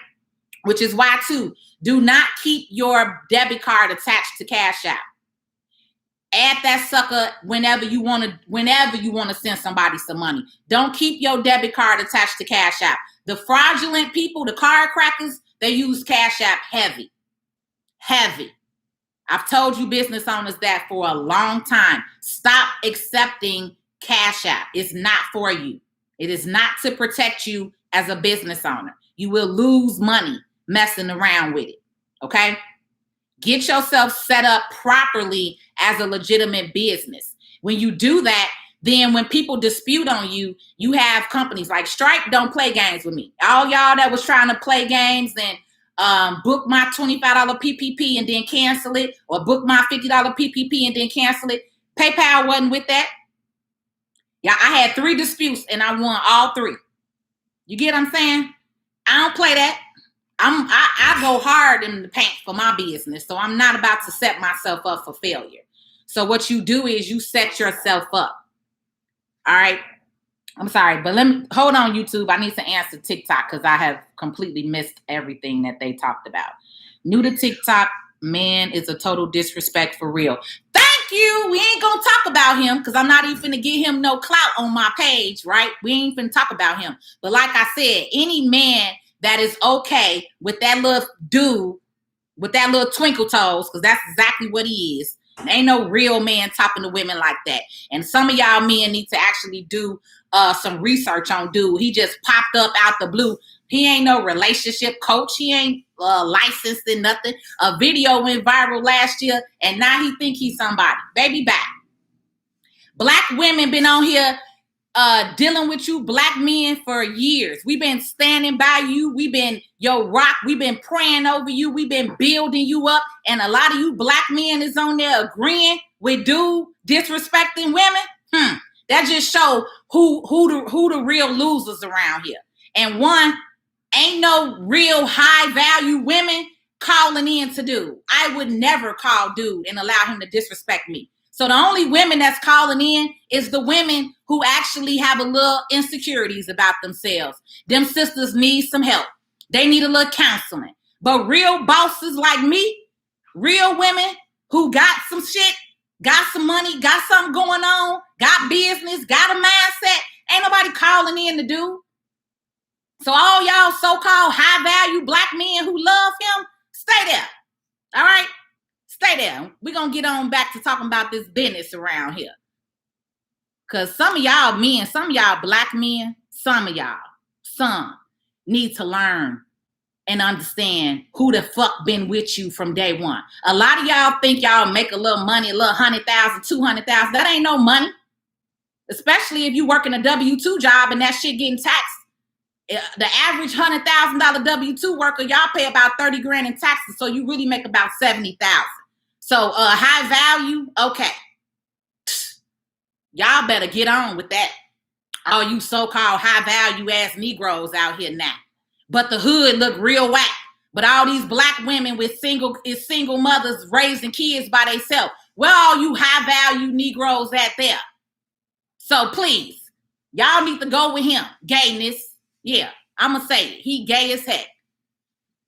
Which is why, too, do not keep your debit card attached to Cash App. Add that sucker whenever you want to send somebody some money. Don't keep your debit card attached to Cash App. The fraudulent people, the card crackers, they use Cash App heavy. Heavy. I've told you business owners that for a long time. Stop accepting Cash App. It's not for you. It is not to protect you as a business owner. You will lose money messing around with it. Okay? Get yourself set up properly as a legitimate business. When you do that, then when people dispute on you, you have companies like Stripe don't play games with me. All y'all that was trying to play games and book my $25 PPP and then cancel it, or book my $50 PPP and then cancel it. PayPal wasn't with that. Yeah, I had 3 disputes and I won all 3. You get what I'm saying? I don't play that. I go hard in the paint for my business, so I'm not about to set myself up for failure. So what you do is you set yourself up. All right. I'm sorry, but let me hold on, YouTube. I need to answer TikTok because I have completely missed everything that they talked about. New to TikTok, man, is a total disrespect for real. Thank you. We ain't gonna talk about him because I'm not even finna give him no clout on my page, right? We ain't finna talk about him. But like I said, any man that is okay with that little dude, with that little twinkle toes, because that's exactly what he is. Ain't no real man talking to women like that. And some of y'all men need to actually do some research on dude. He just popped up out the blue. He ain't no relationship coach. He ain't licensed in nothing. A video went viral last year, and now he think he's somebody. Baby back. Black women been on here dealing with you black men for years. We've been standing by you. We've been your rock. We've been praying over you. We've been building you up. And a lot of you black men is on there agreeing with dude disrespecting women. That just show who the real losers around here. And one, ain't no real high value women calling in to dude. I would never call dude and allow him to disrespect me. So the only women that's calling in is the women who actually have a little insecurities about themselves. Them sisters need some help. They need a little counseling. But real bosses like me, real women who got some shit, got some money, got something going on, got business, got a mindset, ain't nobody calling in to do. So all y'all so-called high value black men who love him, stay there. All right? Stay there. We're going to get on back to talking about this business around here. Because some of y'all men, some of y'all black men, some need to learn and understand who the fuck been with you from day one. A lot of y'all think y'all make a little money, a little 100,000, 200,000. That ain't no money. Especially if you work in a W-2 job and that shit getting taxed. The average $100,000 W-2 worker, y'all pay about 30 grand in taxes. So you really make about 70,000. So high value, okay. Y'all better get on with that. All you so-called high value ass Negroes out here now. but the hood look real whack. But all these black women with single mothers raising kids by themselves. Where all you high value Negroes at there? So please, y'all need to go with him. Gayness. Yeah, I'm going to say it. He gay as heck.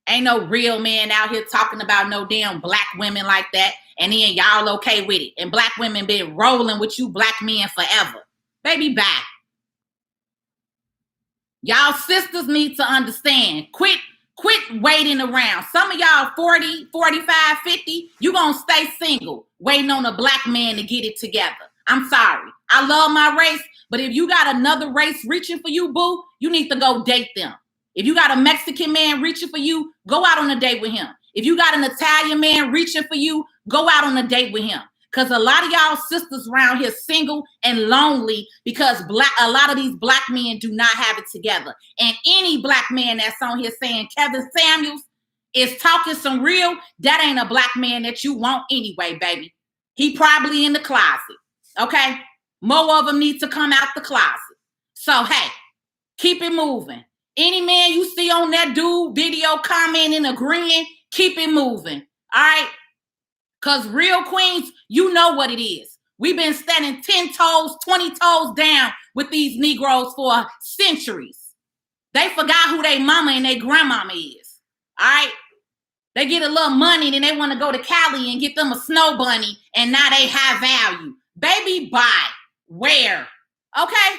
Ain't no real man out here talking about no damn black women like that. And then y'all okay with it. And black women been rolling with you black men forever. Baby, bye. Y'all sisters need to understand. Quit waiting around. Some of y'all 40, 45, 50, you gonna stay single, waiting on a black man to get it together. I'm sorry. I love my race, but if you got another race reaching for you, boo, you need to go date them. If you got a Mexican man reaching for you, go out on a date with him. If you got an Italian man reaching for you, go out on a date with him. Because a lot of y'all sisters around here single and lonely because a lot of these black men do not have it together. And any black man that's on here saying Kevin Samuels is talking some real, that ain't a black man that you want anyway, baby. He probably in the closet, okay? More of them need to come out the closet. So, hey, keep it moving. Any man you see on that dude video commenting, agreeing, keep it moving, all right? Because real queens, you know what it is. We've been standing 10 toes, 20 toes down with these Negroes for centuries. They forgot who their mama and their grandmama is. All right? They get a little money and then they want to go to Cali and get them a snow bunny and now they high value. Baby, bye. Where? Okay?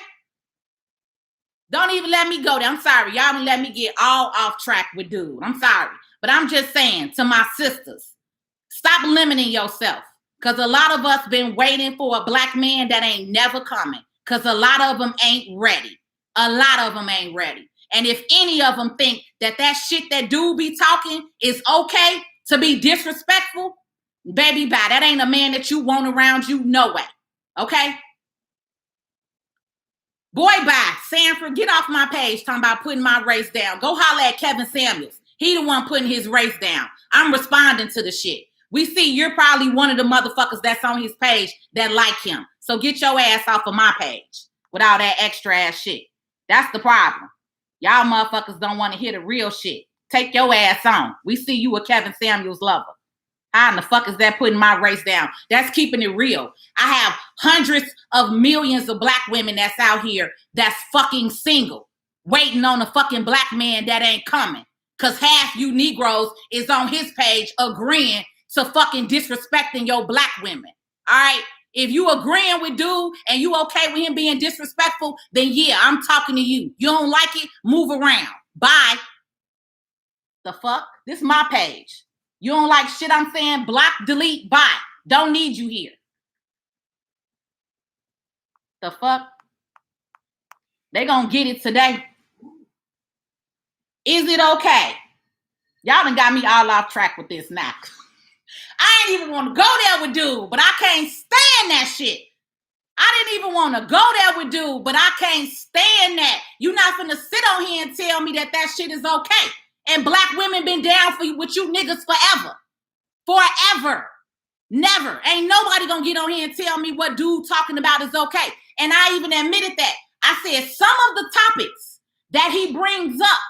Don't even let me go there. I'm sorry. Y'all didn't let me get all off track with dude. I'm sorry. But I'm just saying to my sisters, stop limiting yourself, because a lot of us been waiting for a black man that ain't never coming, because a lot of them ain't ready. A lot of them ain't ready. And if any of them think that shit that dude be talking is okay to be disrespectful, baby, bye. That ain't a man that you want around you, no way. Okay? Boy, bye. Sanford, get off my page talking about putting my race down. Go holler at Kevin Samuels. He the one putting his race down. I'm responding to the shit. We see you're probably one of the motherfuckers that's on his page that like him. So get your ass off of my page with all that extra ass shit. That's the problem. Y'all motherfuckers don't want to hear the real shit. Take your ass on. We see you a Kevin Samuels lover. How in the fuck is that putting my race down? That's keeping it real. I have hundreds of millions of black women that's out here that's fucking single, waiting on a fucking black man that ain't coming. Because half you Negroes is on his page agreeing to fucking disrespecting your black women. All right? If you agreeing with dude and you okay with him being disrespectful, then yeah, I'm talking to you. You don't like it? Move around. Bye. The fuck? This is my page. You don't like shit I'm saying? Block, delete, bye. Don't need you here. The fuck? They gonna get it today. Is it okay? Y'all done got me all off track with this now. I ain't even want to go there with dude, but I can't stand that shit. I didn't even want to go there with dude, but I can't stand that. You're not finna sit on here and tell me that shit is okay. And black women been down for you with you niggas forever. Forever. Never. Ain't nobody gonna get on here and tell me what dude talking about is okay. And I even admitted that. I said some of the topics that he brings up,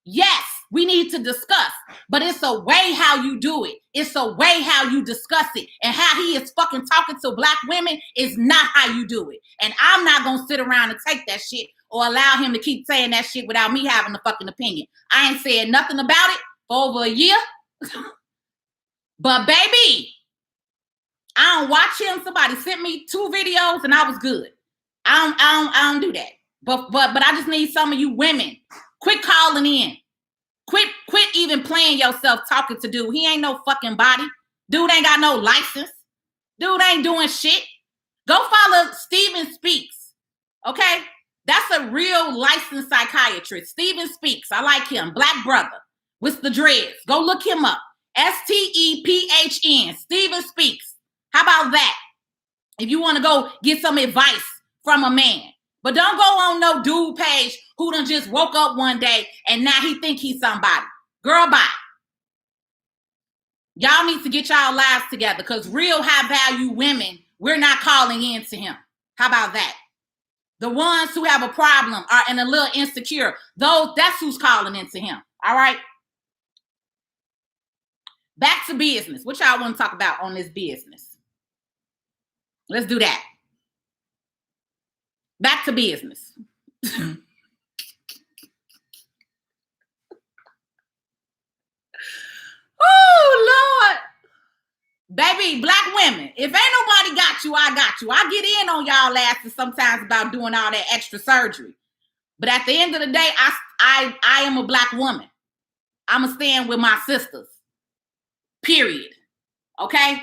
yes, we need to discuss, but it's a way how you do it. It's a way how you discuss it. And how he is fucking talking to black women is not how you do it. And I'm not going to sit around and take that shit or allow him to keep saying that shit without me having a fucking opinion. I ain't said nothing about it for over a year. But baby, I don't watch him. Somebody sent me 2 videos and I was good. I don't do that. But I just need some of you women, quit calling in. Quit even playing yourself talking to dude. He ain't no fucking body. Dude ain't got no license. Dude ain't doing shit. Go follow Steven Speaks. Okay? That's a real licensed psychiatrist. Steven Speaks. I like him. Black brother with the dreads. Go look him up. STEPHN. Steven Speaks. How about that? If you want to go get some advice from a man. But don't go on no dude page who done just woke up one day and now he think he's somebody. Girl, bye. Y'all need to get y'all lives together because real high value women, we're not calling in to him. How about that? The ones who have a problem are and a little insecure. That's who's calling into him. All right. Back to business. What y'all want to talk about on this business? Let's do that. Back to business. Oh, Lord. Baby, black women, if ain't nobody got you, I got you. I get in on y'all asses sometimes about doing all that extra surgery. But at the end of the day, I am a black woman. I'm going to stand with my sisters. Period. Okay?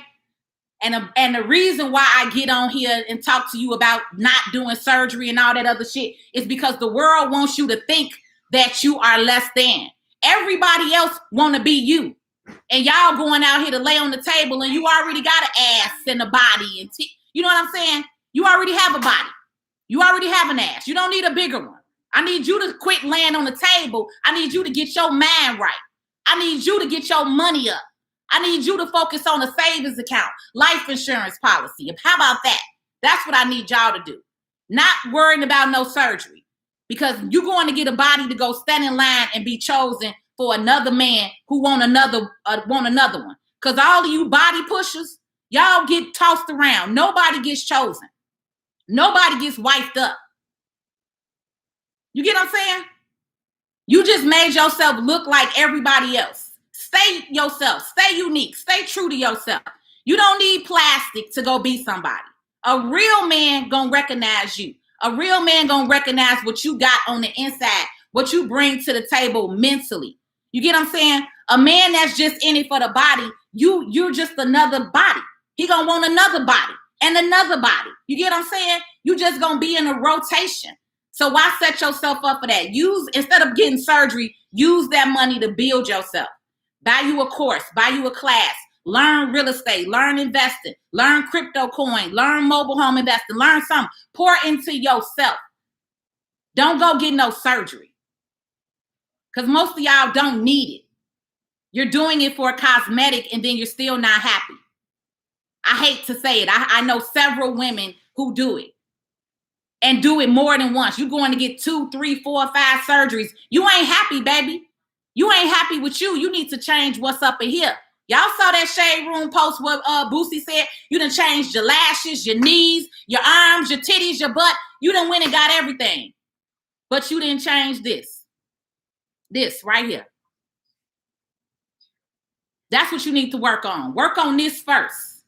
And the reason why I get on here and talk to you about not doing surgery and all that other shit is because the world wants you to think that you are less than. Everybody else want to be you. And y'all going out here to lay on the table and you already got an ass and a body. And you know what I'm saying? You already have a body. You already have an ass. You don't need a bigger one. I need you to quit laying on the table. I need you to get your mind right. I need you to get your money up. I need you to focus on a savings account, life insurance policy. How about that? That's what I need y'all to do. Not worrying about no surgery. Because you're going to get a body to go stand in line and be chosen for another man who want another one. Because all of you body pushers, y'all get tossed around. Nobody gets chosen. Nobody gets wiped up. You get what I'm saying? You just made yourself look like everybody else. Stay yourself. Stay unique. Stay true to yourself. You don't need plastic to go be somebody. A real man gonna recognize you. A real man gonna recognize what you got on the inside, what you bring to the table mentally. You get what I'm saying? A man that's just in it for the body, you're just another body. He gonna want another body and another body. You get what I'm saying? You just gonna be in a rotation. So why set yourself up for that? Instead of getting surgery, use that money to build yourself. Buy you a course, buy you a class, learn real estate, learn investing, learn crypto coin, learn mobile home investing, learn something. Pour into yourself. Don't go get no surgery. Because most of y'all don't need it. You're doing it for a cosmetic and then you're still not happy. I hate to say it. I know several women who do it. And do it more than once. You're going to get 2, 3, 4, 5 surgeries. You ain't happy, baby. You ain't happy with you. You need to change what's up in here. Y'all saw that Shade Room post what Boosie said. You done changed your lashes, your knees, your arms, your titties, your butt. You done went and got everything. But you didn't change this. This right here. That's what you need to work on. Work on this first.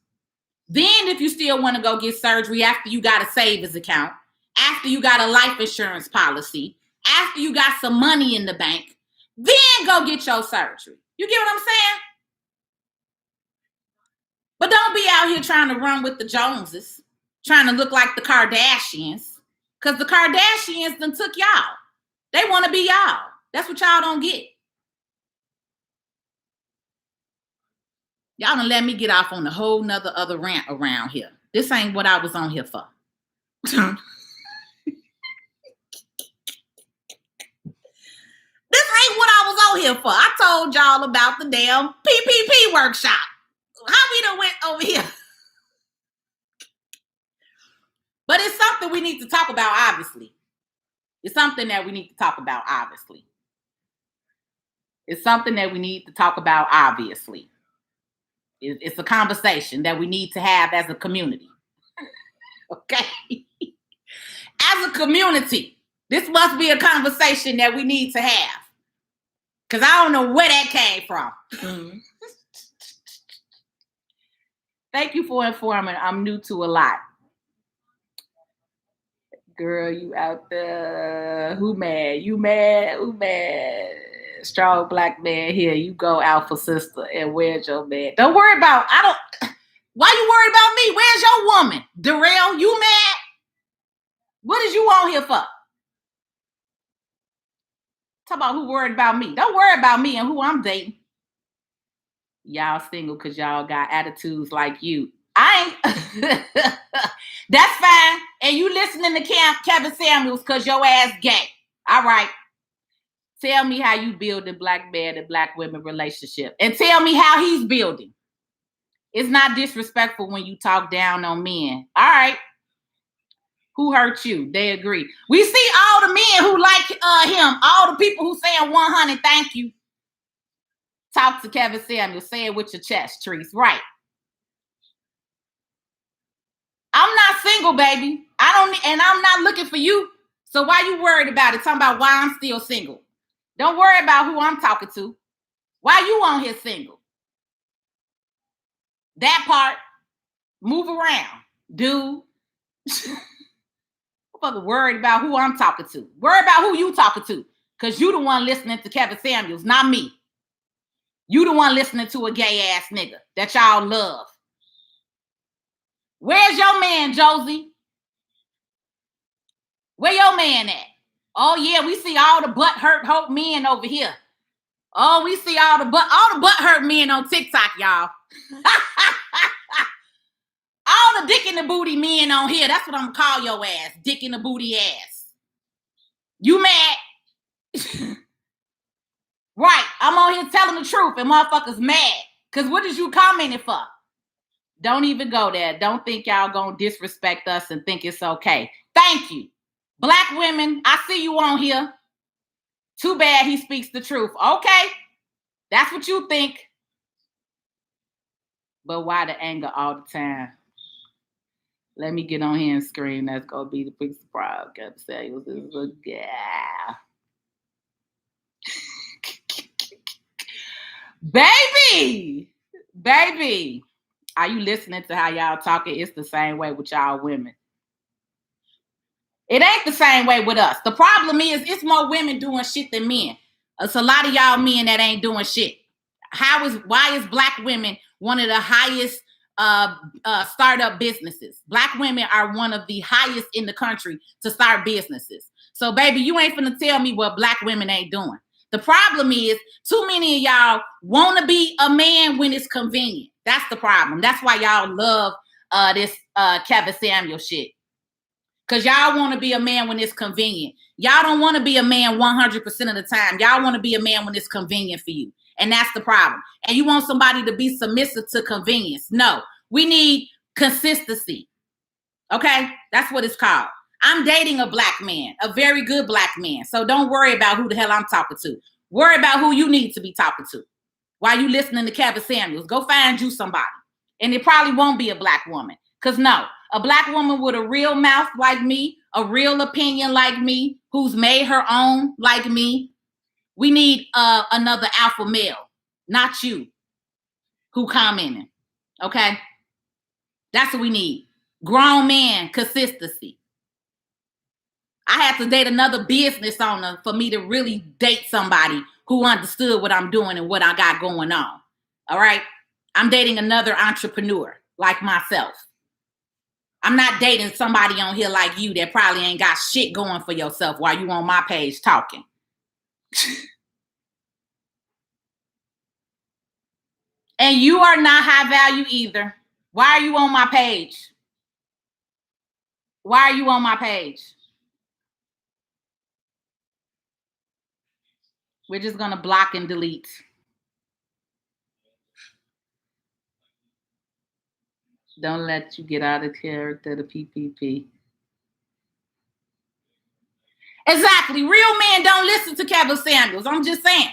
Then if you still want to go get surgery after you got a savings account, after you got a life insurance policy, after you got some money in the bank, then go get your surgery. You get what I'm saying? But don't be out here trying to run with the Joneses, trying to look like the Kardashians, because the Kardashians done took y'all. They want to be y'all. That's what y'all don't get. Y'all done let me get off on a whole nother other rant around here. This ain't what I was on here for. This ain't what I was on here for. I told y'all about the damn PPP workshop. How we done went over here? But it's something we need to talk about, obviously. It's something that we need to talk about, obviously. It's something that we need to talk about, obviously. It's a conversation that we need to have as a community. Okay? As a community, this must be a conversation that we need to have. Because I don't know where that came from. Thank you for informing. I'm new to a lot. Girl, you out there. Who mad? You mad? Who mad? Strong black man here. You go alpha sister. And where's your man? Don't worry about, why you worried about me? Where's your woman? Darrell, you mad? What is you on here for? Talk about who worried about me. Don't worry about me and who I'm dating. Y'all single because y'all got attitudes like you. I ain't. That's fine. And you listening to Kevin Samuels because your ass gay. All right. Tell me how you build a black man and black women relationship. And tell me how he's building. It's not disrespectful when you talk down on men. All right. Who hurt you? They agree. We see all the men who like him, all the people who saying 100, thank you. Talk to Kevin Samuels. Say it with your chest, Treese. Right. I'm not single, baby. And I'm not looking for you. So why you worried about it? Talking about why I'm still single. Don't worry about who I'm talking to. Why you on here single? That part, move around, dude. I'm fucking worried about who I'm talking to. Worry about who you talking to. Because you the one listening to Kevin Samuels, not me. You the one listening to a gay ass nigga that y'all love. Where's your man, Josie? Where your man at? Oh yeah, we see all the butt hurt hope men over here. Oh, we see all the butt hurt men on TikTok, y'all. All the dick in the booty men on here. That's what I'm gonna call your ass. Dick in the booty ass. You mad? Right. I'm on here telling the truth and motherfuckers mad. Because what is you commenting for? Don't even go there. Don't think y'all gonna disrespect us and think it's okay. Thank you. Black women, I see you on here. Too bad he speaks the truth. Okay. That's what you think. But why the anger all the time? Let me get on here and scream. That's gonna be the big surprise. Gotta say it was a yeah. Baby, are you listening to how y'all talking? It's the same way with y'all women. It ain't the same way with us. The problem is it's more women doing shit than men. It's a lot of y'all men that ain't doing shit. Why is black women one of the highest startup businesses? Black women are one of the highest in the country to start businesses. So baby, you ain't finna tell me what black women ain't doing. The problem is too many of y'all want to be a man when it's convenient. That's the problem. That's why y'all love this Kevin Samuels shit. Because y'all want to be a man when it's convenient. Y'all don't want to be a man 100% of the time. Y'all want to be a man when it's convenient for you. And that's the problem. And you want somebody to be submissive to convenience. No, we need consistency. Okay? That's what it's called. I'm dating a black man, a very good black man. So don't worry about who the hell I'm talking to. Worry about who you need to be talking to. While you listening to Kevin Samuels, go find you somebody. And it probably won't be a black woman. Because no, a black woman with a real mouth like me, a real opinion like me, who's made her own like me. We need another alpha male, not you, who commenting. Okay? That's what we need. Grown man consistency. I had to date another business owner for me to really date somebody who understood what I'm doing and what I got going on. All right? I'm dating another entrepreneur like myself. I'm not dating somebody on here like you that probably ain't got shit going for yourself while you on my page talking. And you are not high value either. Why are you on my page? Why are you on my page? We're just going to block and delete. Don't let you get out of character, the PPP. Exactly. Real men don't listen to Kevin Samuels. I'm just saying.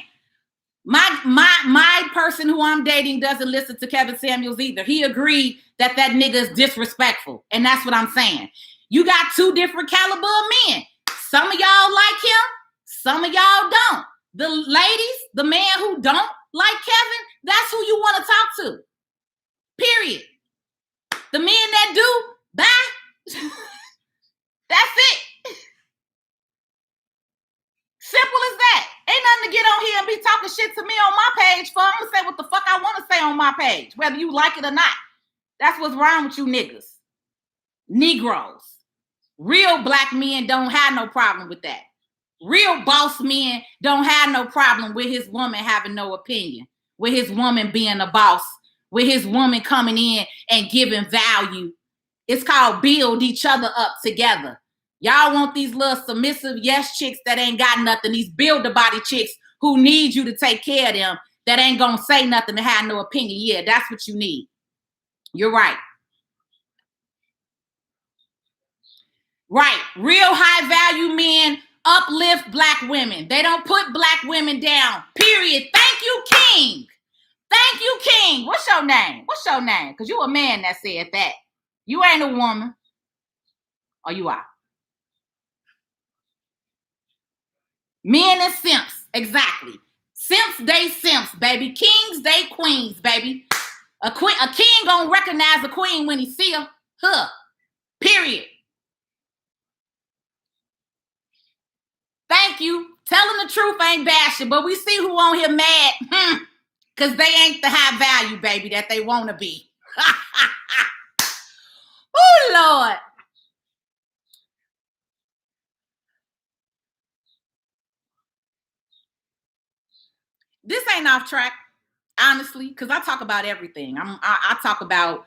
My person who I'm dating doesn't listen to Kevin Samuels either. He agreed that nigga is disrespectful. And that's what I'm saying. You got two different caliber of men. Some of y'all like him. Some of y'all don't. The ladies, the man who don't like Kevin, that's who you want to talk to. Period. The men that do, bye. That's it. Simple as that. Ain't nothing to get on here and be talking shit to me on my page for. I'm going to say what the fuck I want to say on my page, whether you like it or not. That's what's wrong with you niggas. Negroes. Real black men don't have no problem with that. Real boss men don't have no problem with his woman having no opinion, with his woman being a boss, with his woman coming in and giving value. It's called build each other up together. Y'all want these little submissive yes chicks that ain't got nothing, these builder body chicks who need you to take care of them, that ain't gonna say nothing to have no opinion. Yeah, that's what you need. You're right. Right. Real high value men uplift black women. They don't put black women down. Period. Thank you, King. Thank you, King. What's your name? What's your name? Because you a man that said that. You ain't a woman. Or you are. Men and simps. Exactly. Simps, they simps, baby. Kings, they queens, baby. A king gonna recognize a queen when he see her. Huh. Period. Thank you. Telling the truth ain't bashing, but we see who on here mad. Because they ain't the high value, baby, that they want to be. Oh, Lord. This ain't off track, honestly, because I talk about everything. I talk about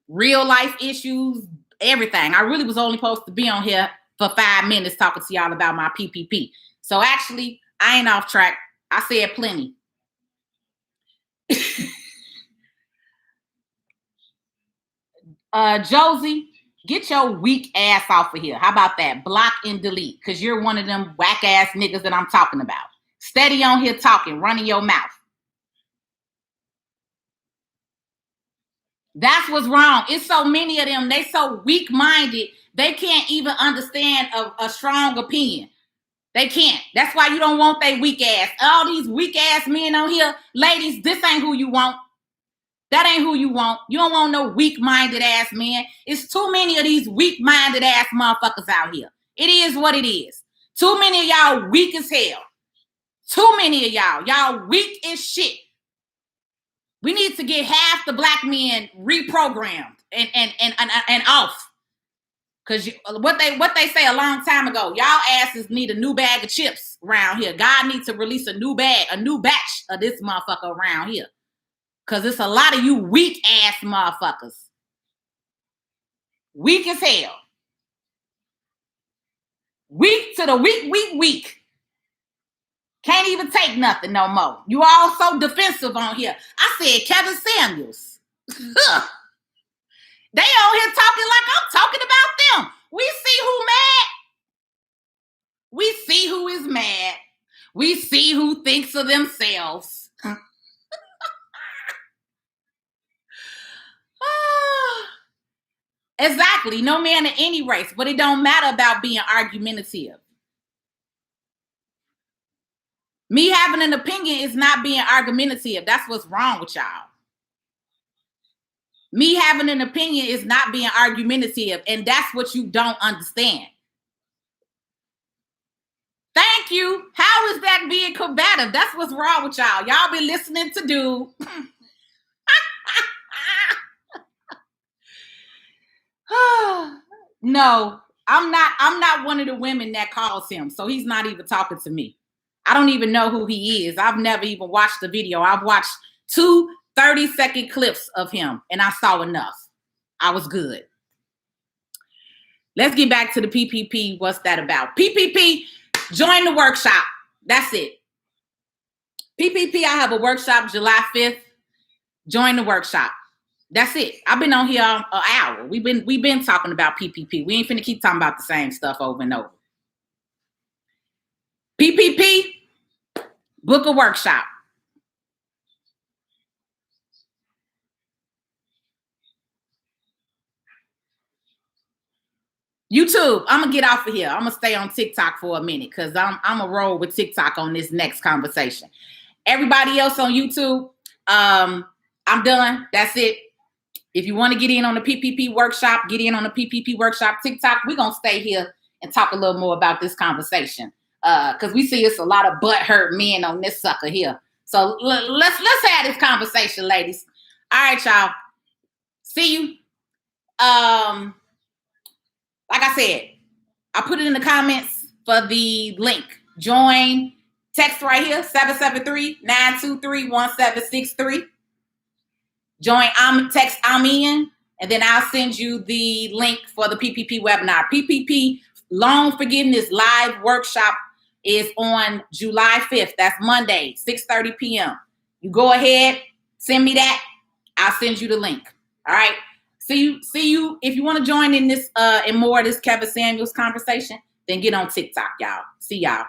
real life issues, everything. I really was only supposed to be on here for 5 minutes talking to y'all about my PPP. So actually, I ain't off track. I said plenty. Josie, get your weak ass off of here. How about that? Block and delete, because you're one of them whack ass niggas that I'm talking about. Steady on here talking, running your mouth. That's what's wrong. It's so many of them. They so weak-minded, they can't even understand a strong opinion. They can't. That's why you don't want they weak ass. All these weak ass men on here, ladies, this ain't who you want. That ain't who you want. You don't want no weak-minded ass man. It's too many of these weak-minded ass motherfuckers out here. It is what it is. Too many of y'all weak as hell. Too many of y'all. Y'all weak as shit. We need to get half the black men reprogrammed and off. Because what they say a long time ago, y'all asses need a new bag of chips around here. God needs to release a new batch of this motherfucker around here. Because it's a lot of you weak ass motherfuckers. Weak as hell. Weak to the weak. Can't even take nothing no more. You all so defensive on here. I said Kevin Samuels. They on here talking like I'm talking about them. We see who mad. We see who is mad. We see who thinks of themselves. Exactly. No man of any race, but it don't matter about being argumentative. Me having an opinion is not being argumentative. That's what's wrong with y'all. Me having an opinion is not being argumentative, and that's what you don't understand. Thank you. How is that being combative? That's what's wrong with y'all. Y'all been listening to dude. No, I'm not one of the women that calls him, so he's not even talking to me. I don't even know who he is. I've never even watched the video. I've watched 2 30-second clips of him, and I saw enough. I was good. Let's get back to the PPP. What's that about? PPP, join the workshop. That's it. PPP, I have a workshop July 5th. Join the workshop. That's it. I've been on here an hour. We've been talking about PPP. We ain't finna keep talking about the same stuff over and over. PPP, book a workshop. YouTube, I'm gonna get off of here. I'm gonna stay on TikTok for a minute because I'm gonna roll with TikTok on this next conversation. Everybody else on YouTube, I'm done. That's it. If you want to get in on the PPP workshop, get in on the PPP workshop TikTok. We're gonna stay here and talk a little more about this conversation because we see it's a lot of butthurt men on this sucker here. So let's have this conversation, ladies. All right, y'all. See you. Like I said, I put it in the comments for the link. Join. Text right here, 773-923-1763. Join. Text I'm in, and then I'll send you the link for the PPP webinar. PPP Loan Forgiveness Live Workshop is on July 5th. That's Monday, 6:30 p.m. You go ahead, send me that. I'll send you the link. All right. See you. If you want to join in this in more of this Kevin Samuels conversation, then get on TikTok, y'all. See y'all.